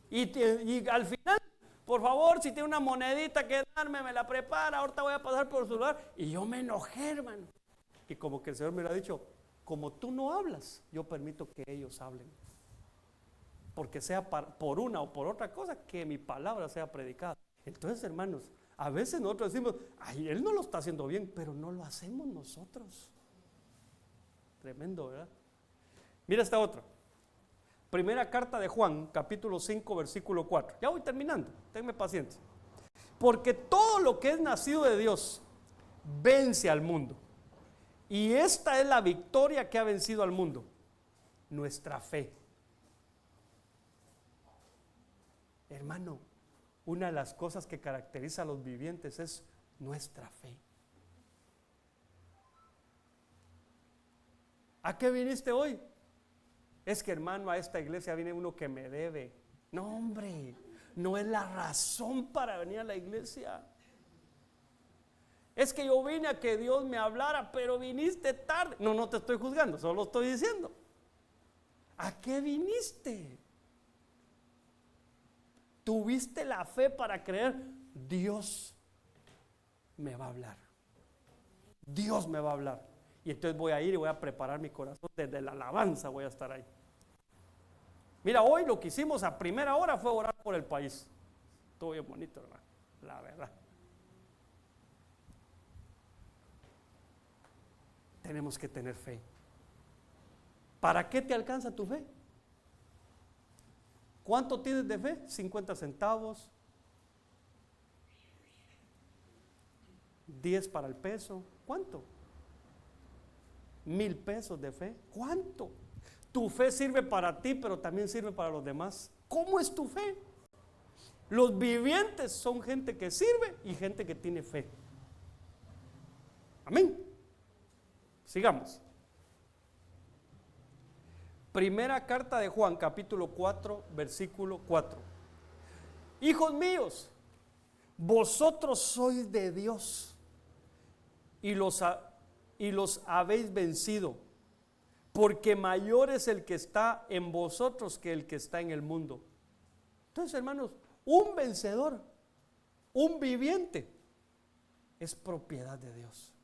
Y al final, por favor, si tiene una monedita que darme, me la prepara, ahorita voy a pasar por su lugar. Y yo me enojé, hermano. Y como que el Señor me lo ha dicho, como tú no hablas, yo permito que ellos hablen. Porque sea por una o por otra cosa, que mi palabra sea predicada. Entonces, hermanos, a veces nosotros decimos, él no lo está haciendo bien, pero no lo hacemos nosotros. Tremendo, ¿verdad? Mira esta otra. Primera carta de Juan, capítulo 5, versículo 4. Ya voy terminando, tenme paciencia. Porque todo lo que es nacido de Dios vence al mundo. Y esta es la victoria que ha vencido al mundo: nuestra fe. Hermano, una de las cosas que caracteriza a los vivientes es nuestra fe. ¿A qué viniste hoy? Es que, hermano, a esta iglesia viene uno que me debe. No, hombre, no es la razón para venir a la iglesia. Es que yo vine a que Dios me hablara, pero viniste tarde. No, no te estoy juzgando, solo estoy diciendo. ¿A qué viniste? ¿Tuviste la fe para creer? Dios me va a hablar. Dios me va a hablar. Y entonces voy a ir y voy a preparar mi corazón. Desde la alabanza voy a estar ahí. Mira, hoy lo que hicimos a primera hora fue orar por el país. Estuvo bien bonito, hermano, la verdad. Tenemos que tener fe. ¿Para qué te alcanza tu fe? ¿Cuánto tienes de fe? 50 centavos, 10 para el peso. ¿Cuánto? 1,000 pesos de fe. ¿Cuánto? Tu fe sirve para ti, pero también sirve para los demás. ¿Cómo es tu fe? Los vivientes son gente que sirve y gente que tiene fe. Amén. Sigamos. Primera carta de Juan, capítulo 4, versículo 4. Hijos míos, vosotros sois de Dios y los habéis vencido, porque mayor es el que está en vosotros que el que está en el mundo. Entonces, hermanos, un vencedor, un viviente, es propiedad de Dios.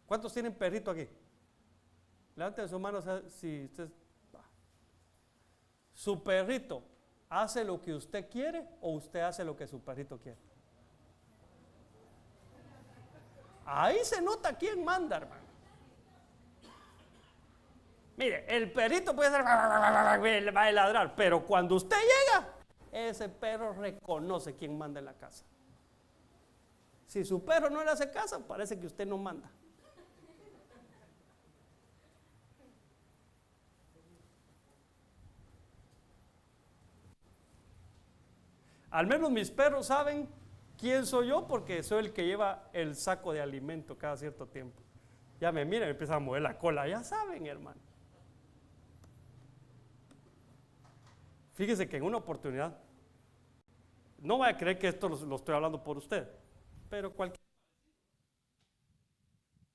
¿Cuántos tienen perrito aquí? Levanten sus manos si usted. ¿Su perrito hace lo que usted quiere o usted hace lo que su perrito quiere? Ahí se nota quién manda, hermano. Mire, el perrito puede ser, va a ladrar, pero cuando usted llega, ese perro reconoce quién manda en la casa. Si su perro no le hace caso, parece que usted no manda. Al menos mis perros saben quién soy yo, porque soy el que lleva el saco de alimento cada cierto tiempo. Ya me miran y empiezan a mover la cola, ya saben, hermano. Fíjese que en una oportunidad, no voy a creer que esto lo estoy hablando por usted, pero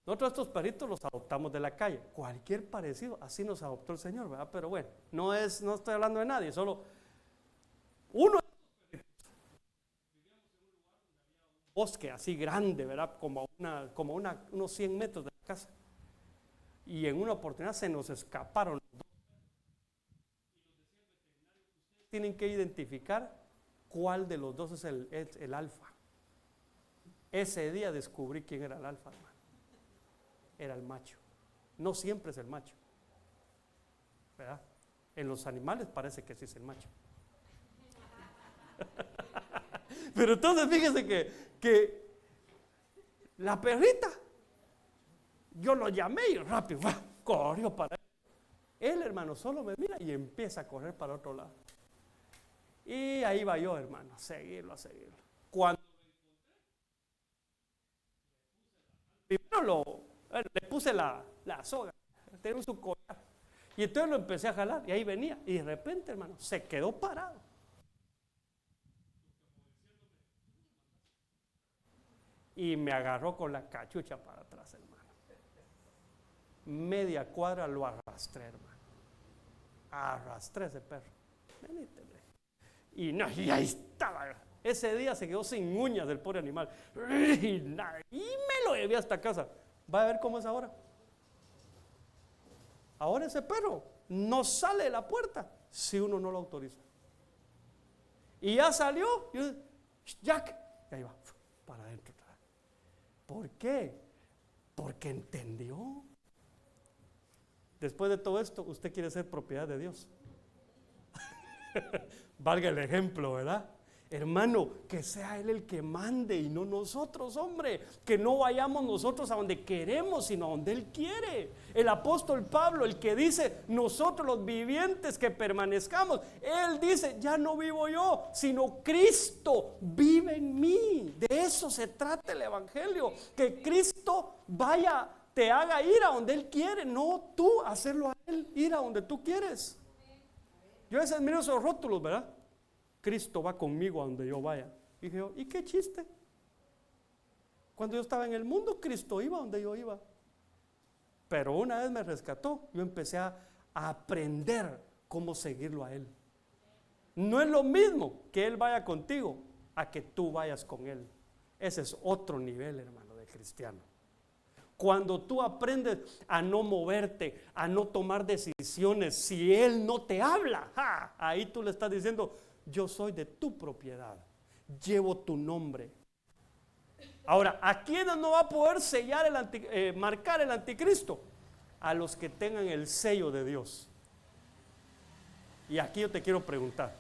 nosotros estos perritos los adoptamos de la calle. Cualquier parecido, así nos adoptó el Señor, ¿verdad? Pero bueno, no estoy hablando de nadie, solo uno. Bosque así grande, ¿verdad? Como unos 100 metros de la casa. Y en una oportunidad se nos escaparon los dos. Tienen que identificar cuál de los dos es el alfa. Ese día descubrí quién era el alfa, hermano. Era el macho. No siempre es el macho. ¿verdad? En los animales parece que sí es el macho. Pero entonces fíjese que la perrita, yo lo llamé y rápido corrió para él. El hermano solo me mira y empieza a correr para otro lado. Y ahí va yo, hermano, a seguirlo. Cuando primero le puse la soga, tenía su collar. Y entonces lo empecé a jalar y ahí venía. Y de repente, hermano, se quedó parado. Y me agarró con la cachucha para atrás, hermano. Media cuadra lo arrastré, hermano. Arrastré ese perro. Venite, y no, y ahí estaba. Ese día se quedó sin uñas del pobre animal. Y me lo llevé hasta casa. Va a ver cómo es ahora. Ahora ese perro no sale de la puerta si uno no lo autoriza. Y ya salió. Yo, Jack. Y ahí va, para adentro. ¿Por qué? Porque entendió. Después de todo esto, usted quiere ser propiedad de Dios. Valga el ejemplo, ¿verdad? Hermano, que sea Él el que mande y no nosotros, hombre. Que no vayamos nosotros a donde queremos, sino a donde Él quiere. El apóstol Pablo, el que dice, nosotros los vivientes que permanezcamos, Él dice, ya no vivo yo, sino Cristo vive en mí. De eso se trata el evangelio. Que Cristo vaya, te haga ir a donde Él quiere, no tú hacerlo a Él, ir a donde tú quieres. Yo a veces miro esos rótulos, ¿verdad? Cristo va conmigo a donde yo vaya. Y dije, ¿y qué chiste? Cuando yo estaba en el mundo, Cristo iba a donde yo iba. Pero una vez me rescató, yo empecé a aprender cómo seguirlo a Él. No es lo mismo que Él vaya contigo a que tú vayas con Él. Ese es otro nivel, hermano, de cristiano. Cuando tú aprendes a no moverte, a no tomar decisiones, si Él no te habla, ahí tú le estás diciendo, yo soy de tu propiedad, llevo tu nombre. Ahora, ¿a quiénes no va a poder sellar marcar el anticristo? A los que tengan el sello de Dios. Y aquí yo te quiero preguntar,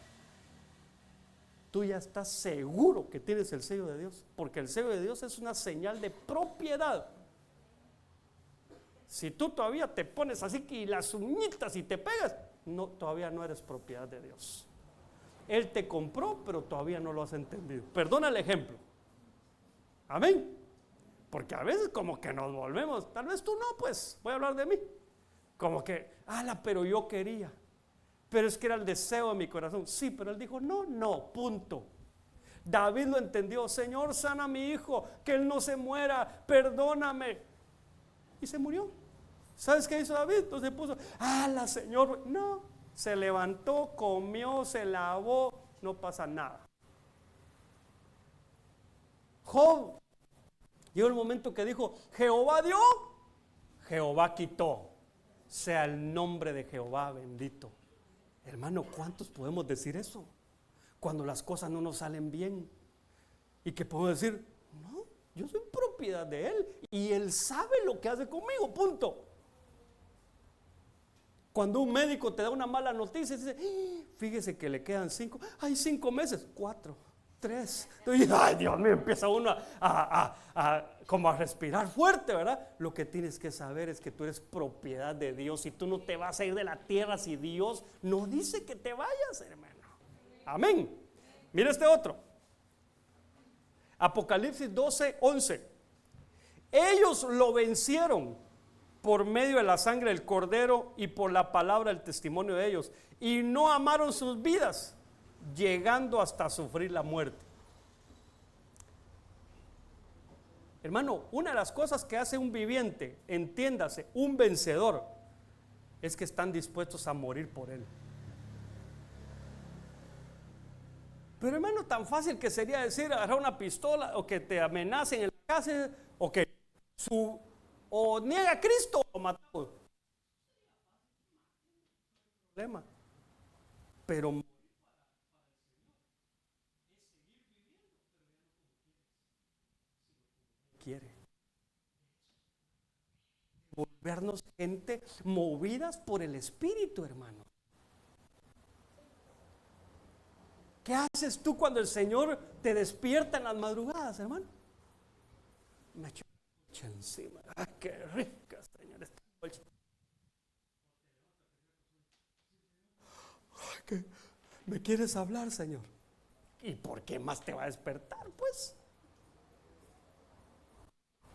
¿tú ya estás seguro que tienes el sello de Dios? Porque el sello de Dios es una señal de propiedad. Si tú todavía te pones así que las uñitas y te pegas, no, todavía no eres propiedad de Dios. Él te compró, pero todavía no lo has entendido. Perdona el ejemplo. Amén. Porque a veces como que nos volvemos, tal vez tú no, pues, voy a hablar de mí. Como que, pero yo quería. Pero es que era el deseo de mi corazón. Sí, pero él dijo, no, punto. David lo entendió, Señor, sana a mi hijo, que él no se muera, perdóname. Y se murió. ¿Sabes qué hizo David? Entonces puso, Señor, no. Se levantó, comió, se lavó, no pasa nada. Job, llegó el momento que dijo, Jehová dio, Jehová quitó. Sea el nombre de Jehová bendito. Hermano, ¿cuántos podemos decir eso? Cuando las cosas no nos salen bien. Y que podemos decir, no, yo soy propiedad de Él. Y Él sabe lo que hace conmigo, punto. Cuando un médico te da una mala noticia, dice, fíjese que le quedan 5 meses, 4, 3. Ay, Dios mío, empieza uno como a respirar fuerte, ¿verdad? Lo que tienes que saber es que tú eres propiedad de Dios y tú no te vas a ir de la tierra si Dios no dice que te vayas, hermano. Amén. Mira este otro. Apocalipsis 12:11. Ellos lo vencieron por medio de la sangre del Cordero y por la palabra del testimonio de ellos, y no amaron sus vidas, llegando hasta sufrir la muerte. Hermano, una de las cosas que hace un viviente, entiéndase, un vencedor, es que están dispuestos a morir por él. Pero hermano, tan fácil que sería decir, agarrar una pistola, o que te amenacen en la casa, o que o niega a Cristo o matamos. Problema. Pero quiere. volvernos gente movidas por el Espíritu, hermano. ¿Qué haces tú cuando el Señor te despierta en las madrugadas, hermano? Me echo encima. ¡Ah, qué rica, Señor! Esta noche. ¿Qué? ¿Me quieres hablar, Señor? ¿Y por qué más te va a despertar, pues?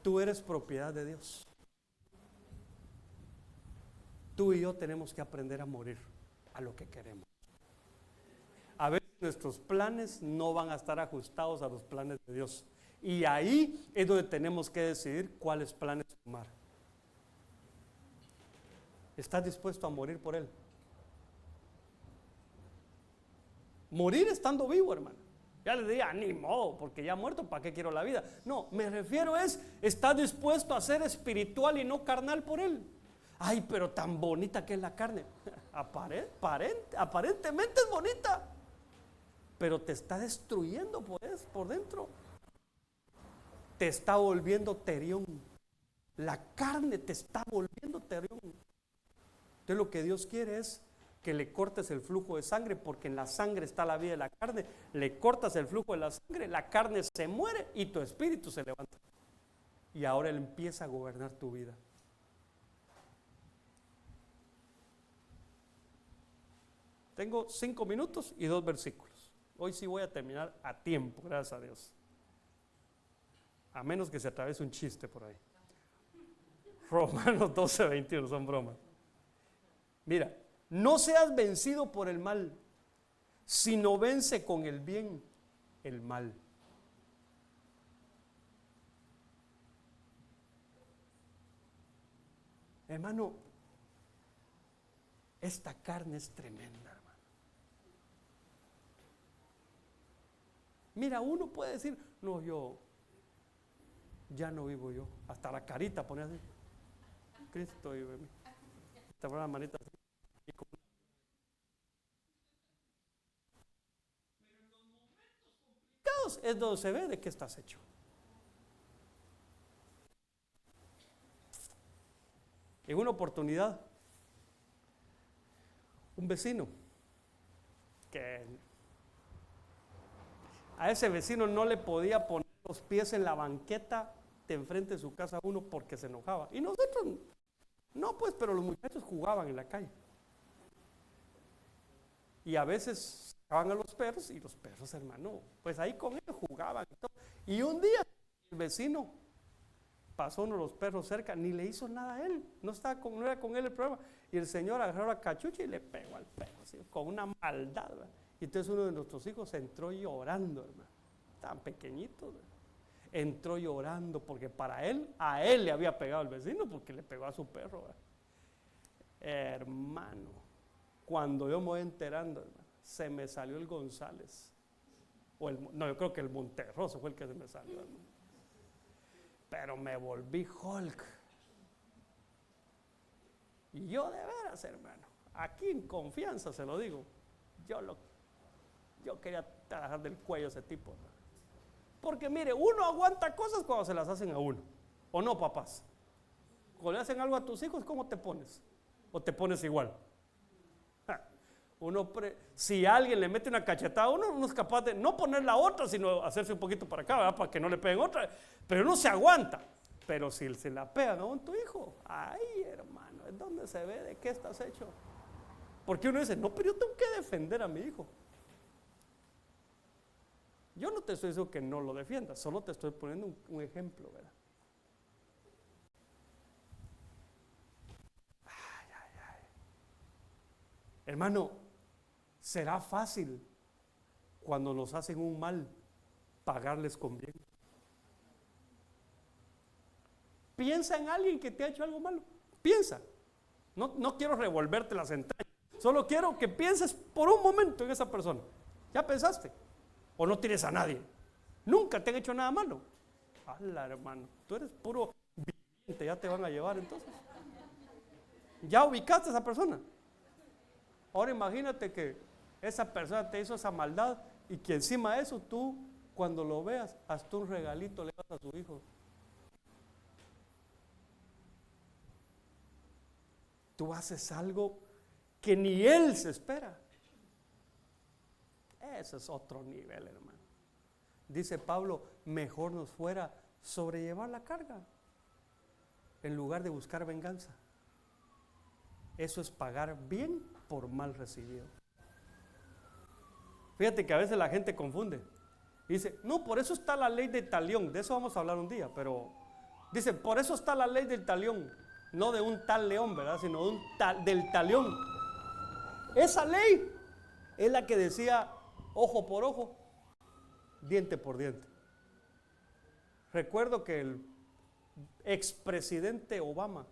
Tú eres propiedad de Dios. Tú y yo tenemos que aprender a morir a lo que queremos. A veces nuestros planes no van a estar ajustados a los planes de Dios. Y ahí es donde tenemos que decidir cuáles planes tomar. ¿Estás dispuesto a morir por Él? Morir estando vivo, hermano. Ya le diría, ni modo, porque ya muerto, ¿para qué quiero la vida? No, me refiero ¿estás dispuesto a ser espiritual y no carnal por Él? Ay, pero tan bonita que es la carne. Aparentemente es bonita, pero te está destruyendo por dentro. Te está volviendo terión. La carne te está volviendo terión. Entonces lo que Dios quiere es que le cortes el flujo de sangre, porque en la sangre está la vida de la carne. Le cortas el flujo de la sangre, la carne se muere y tu espíritu se levanta. Y ahora Él empieza a gobernar tu vida. Tengo 5 minutos y 2 versículos. Hoy sí voy a terminar a tiempo, gracias a Dios. A menos que se atraviese un chiste por ahí. Romanos 12:21, son bromas. Mira, no seas vencido por el mal, sino vence con el bien el mal. Hermano, esta carne es tremenda, hermano. Mira, uno puede decir, no, yo ya no vivo yo. Hasta la carita pone así. Cristo vive en mí. Te pone la manita así. Es donde se ve de qué estás hecho. En una oportunidad, un vecino que a ese vecino no le podía poner los pies en la banqueta de enfrente de su casa uno porque se enojaba. Y nosotros, no pues, pero los muchachos jugaban en la calle. Y a veces sacaban a los perros y los perros, hermano, pues ahí con ellos jugaban. Y un día el vecino pasó uno de los perros cerca, ni le hizo nada a él, no era con él el problema. Y el señor agarró la cachucha y le pegó al perro, así, con una maldad, ¿verdad? Y entonces uno de nuestros hijos entró llorando, hermano, tan pequeñito, ¿verdad? Entró llorando porque a él le había pegado el vecino porque le pegó a su perro, ¿verdad? Hermano, cuando yo me voy enterando, hermano, se me salió el González. No, yo creo que el Monterroso fue el que se me salió, hermano. Pero me volví Hulk. Y yo de veras, hermano, aquí en confianza se lo digo, yo quería trabajar del cuello a ese tipo, ¿no? Porque mire, uno aguanta cosas cuando se las hacen a uno, ¿o no, papás? Cuando le hacen algo a tus hijos, ¿cómo te pones? ¿O te pones igual? Si alguien le mete una cachetada a uno, uno es capaz de no poner la otra, sino hacerse un poquito para acá, ¿verdad? Para que no le peguen otra, pero uno se aguanta. Pero si se la pegan a tu hijo, ay, hermano, es donde se ve de qué estás hecho. Porque uno dice, no, pero yo tengo que defender a mi hijo. Yo no te estoy diciendo que no lo defiendas, solo te estoy poniendo un ejemplo, ¿verdad? Ay. Hermano, será fácil cuando nos hacen un mal pagarles con bien. Piensa en alguien que te ha hecho algo malo. Piensa. No quiero revolverte las entrañas. Solo quiero que pienses por un momento en esa persona. ¿Ya pensaste? ¿O no tienes a nadie? Nunca te han hecho nada malo. ¡Hala, hermano! Tú eres puro viviente, ya te van a llevar entonces. ¿Ya ubicaste a esa persona? Ahora imagínate que esa persona te hizo esa maldad y que encima de eso tú, cuando lo veas, hasta un regalito le das a su hijo. tú haces algo que ni Él se espera. Ese es otro nivel, hermano. Dice Pablo, mejor nos fuera sobrellevar la carga en lugar de buscar venganza. Eso es pagar bien por mal recibido. Fíjate que a veces la gente confunde. Dice, no, por eso está la ley del talión. De eso vamos a hablar un día, pero dice, por eso está la ley del talión. No de un tal león, ¿verdad? Sino de del talión. Esa ley es la que decía ojo por ojo, diente por diente. Recuerdo que el expresidente Obama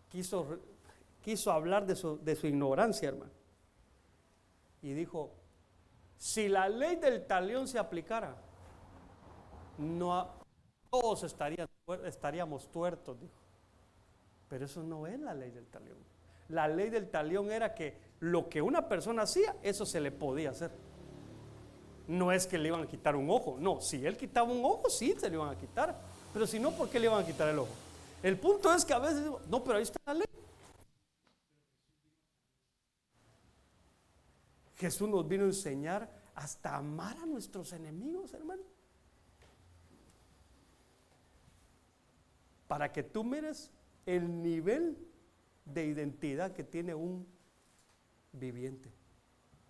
quiso hablar de su ignorancia, hermano. Y dijo, si la ley del talión se aplicara, todos estaríamos tuertos, dijo. Pero eso no es la ley del talión. La ley del talión era que lo que una persona hacía, eso se le podía hacer. No es que le iban a quitar un ojo, no, si él quitaba un ojo, sí se le iban a quitar, pero si no, ¿por qué le iban a quitar el ojo? El punto es que a veces digo, no, pero ahí está la ley. Jesús nos vino a enseñar hasta amar a nuestros enemigos, hermano. Para que tú mires el nivel de identidad que tiene un viviente.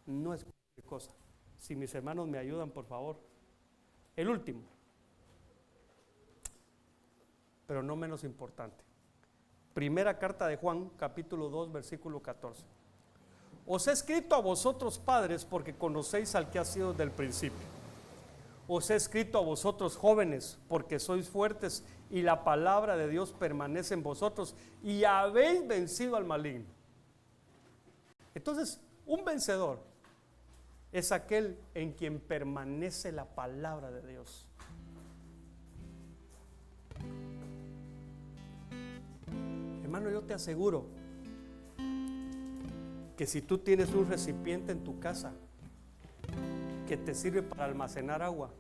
No es cualquier cosa. Si mis hermanos me ayudan, por favor. El último, pero no menos importante. Primera carta de Juan, capítulo 2, versículo 14. Os he escrito a vosotros, padres, porque conocéis al que ha sido del principio. Os he escrito a vosotros, jóvenes, porque sois fuertes y la palabra de Dios permanece en vosotros y habéis vencido al maligno. Entonces, un vencedor es aquel en quien permanece la palabra de Dios. Hermano, yo te aseguro que si tú tienes un recipiente en tu casa que te sirve para almacenar agua,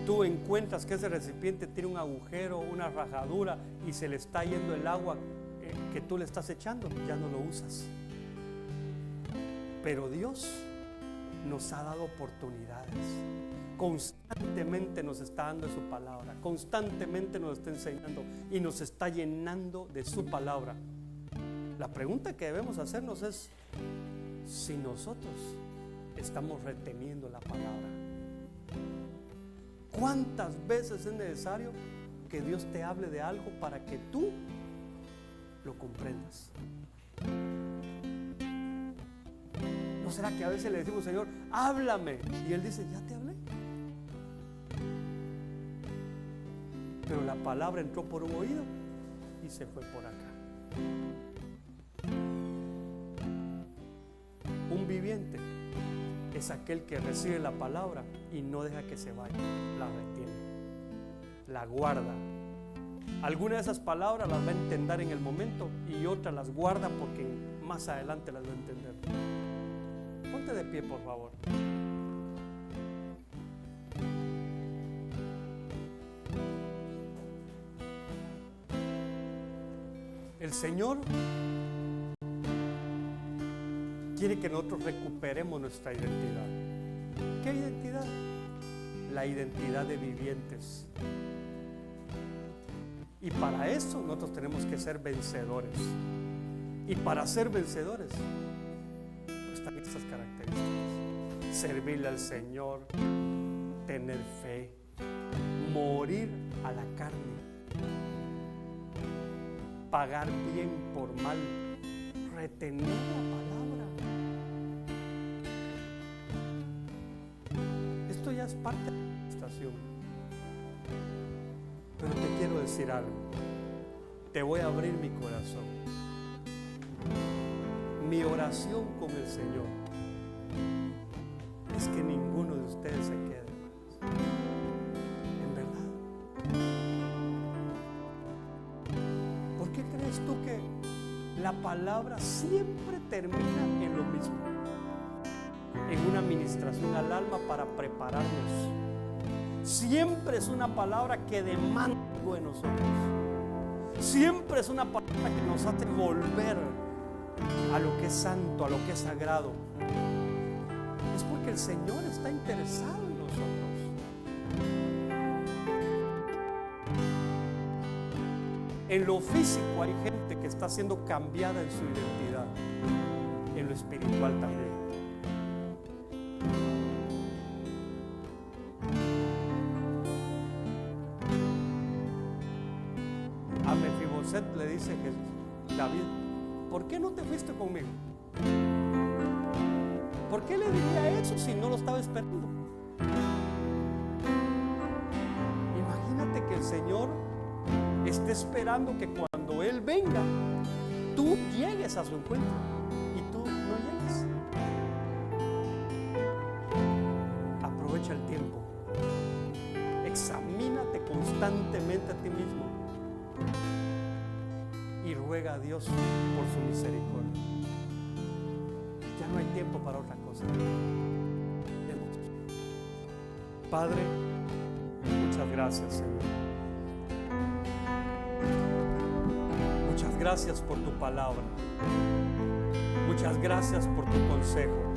tú encuentras que ese recipiente tiene un agujero, una rajadura y se le está yendo el agua que tú le estás echando, ya no lo usas. Pero Dios nos ha dado oportunidades. Constantemente nos está dando su palabra, constantemente nos está enseñando y nos está llenando de su palabra. La pregunta que debemos hacernos es si nosotros estamos reteniendo la palabra. ¿Cuántas veces es necesario que Dios te hable de algo para que tú lo comprendas? ¿No será que a veces le decimos, Señor, háblame? Y Él dice, ya te hablé. Pero la palabra entró por un oído y se fue por acá. Un viviente es aquel que recibe la palabra y no deja que se vaya, la retiene, la guarda. Algunas de esas palabras las va a entender en el momento y otras las guarda porque más adelante las va a entender. Ponte de pie, por favor. El Señor quiere que nosotros recuperemos nuestra identidad. ¿Qué identidad? La identidad de vivientes. Y para eso nosotros tenemos que ser vencedores. Y para ser vencedores, pues están estas características: servirle al Señor, tener fe, morir a la carne, pagar bien por mal, retener la palabra. Esto ya es parte de la administración. Pero te quiero decir algo. Te voy a abrir mi corazón. Mi oración con el Señor es que ninguno de ustedes se quede. En verdad. ¿Por qué crees tú que la palabra siempre termina en lo mismo? En una administración al alma para prepararnos. Siempre es una palabra que demanda algo de nosotros. Siempre es una palabra que nos hace volver a lo que es santo, a lo que es sagrado. Es porque el Señor está interesado en nosotros. En lo físico hay gente que está siendo cambiada en su identidad, en lo espiritual también. A Mefiboset le dice que David, ¿por qué no te fuiste conmigo? ¿Por qué le diría eso si no lo estaba esperando? Imagínate que el Señor esté esperando que cuando Él venga, tú llegues a su encuentro y tú no llegues. Aprovecha el tiempo. Examínate constantemente a ti mismo y ruega a Dios por su misericordia. Ya no hay tiempo para otra cosa. Padre, muchas gracias, Señor. Muchas gracias por tu palabra. Muchas gracias por tu consejo.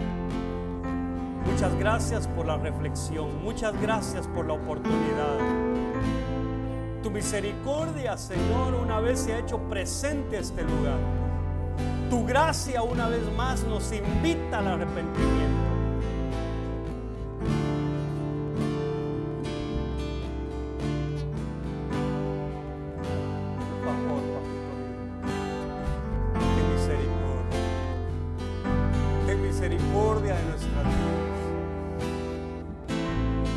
Muchas gracias por la reflexión. Muchas gracias por la oportunidad. Tu misericordia, Señor, una vez se ha hecho presente en este lugar. Tu gracia una vez más nos invita al arrepentimiento. Por favor, papito, ten misericordia. Ten misericordia de nuestras vidas.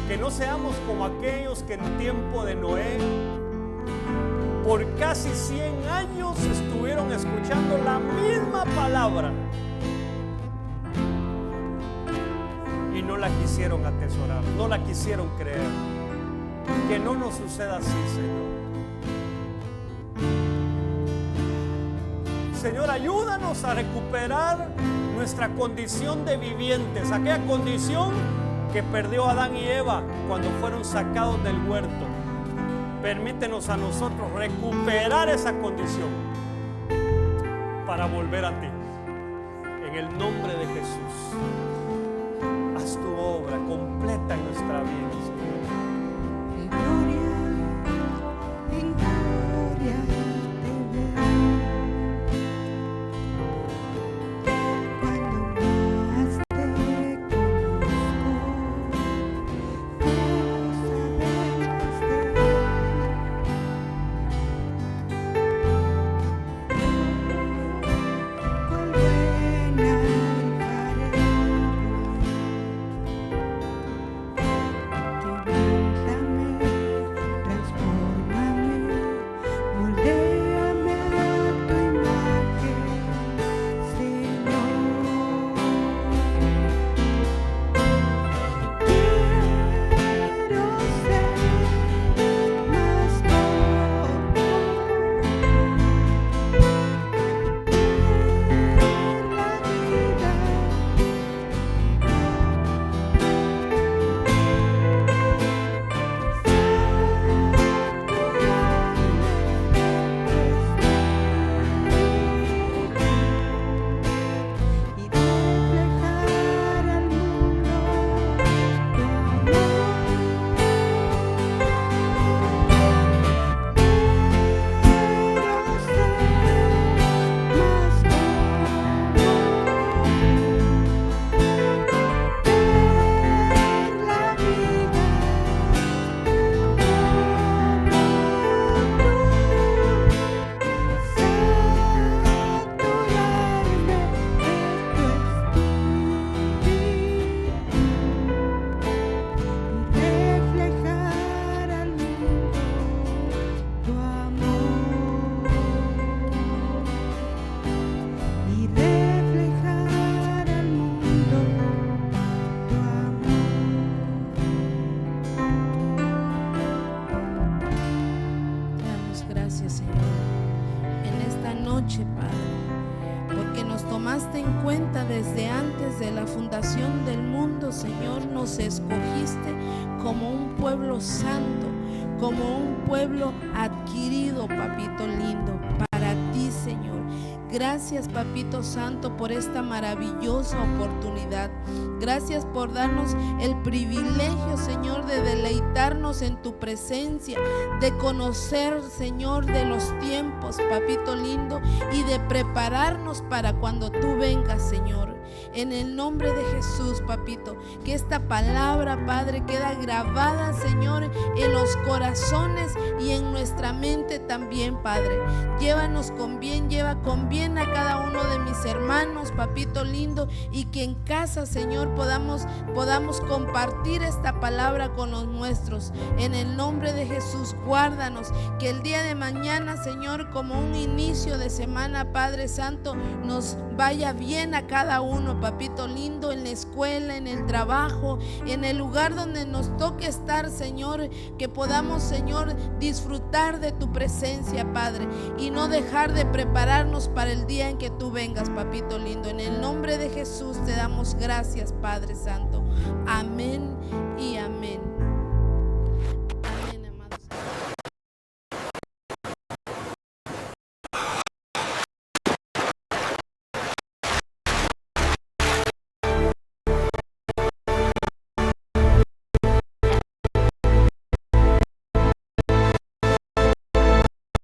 Que no seamos como aquellos que en tiempo de Noé, por casi 100 años estuvieron escuchando la misma palabra y no la quisieron atesorar, no la quisieron creer. Que no nos suceda así, Señor. Señor, ayúdanos a recuperar nuestra condición de vivientes, aquella condición que perdió Adán y Eva cuando fueron sacados del huerto. Permítenos a nosotros recuperar esa condición para volver a ti. En el nombre de Jesús, haz tu obra completa en nuestra vida, Señor. En gloria te veo. Cuando más te conozco, tomaste en cuenta desde antes de la fundación del mundo lindo, Señor, nos escogiste como un pueblo santo, como un pueblo adquirido, papito lindo, para ti, Señor. Gracias, papito santo, por esta maravillosa oportunidad. Gracias por darnos el privilegio, Señor, de deleitarnos en tu presencia, de conocer, Señor, de los tiempos, papito lindo, y de prepararnos para cuando tú vengas, Señor. En el nombre de Jesús, papito, que esta palabra, Padre, queda grabada, Señor, en los corazones y en nuestra mente también, Padre. Llévanos con bien, lleva con bien a cada uno de mis hermanos, papito lindo, y que en casa, Señor, podamos compartir esta palabra con los nuestros. En el nombre de Jesús, guárdanos, que el día de mañana, Señor, como un inicio de semana, Padre Santo, nos vaya bien a cada uno, papito lindo, en la escuela, en el trabajo, en el lugar donde nos toque estar, Señor, que podamos, Señor, disfrutar de tu presencia, Padre, y no dejar de prepararnos para el día en que tú vengas, papito lindo. En el nombre de Jesús te damos gracias, Padre Santo. Amén y amén.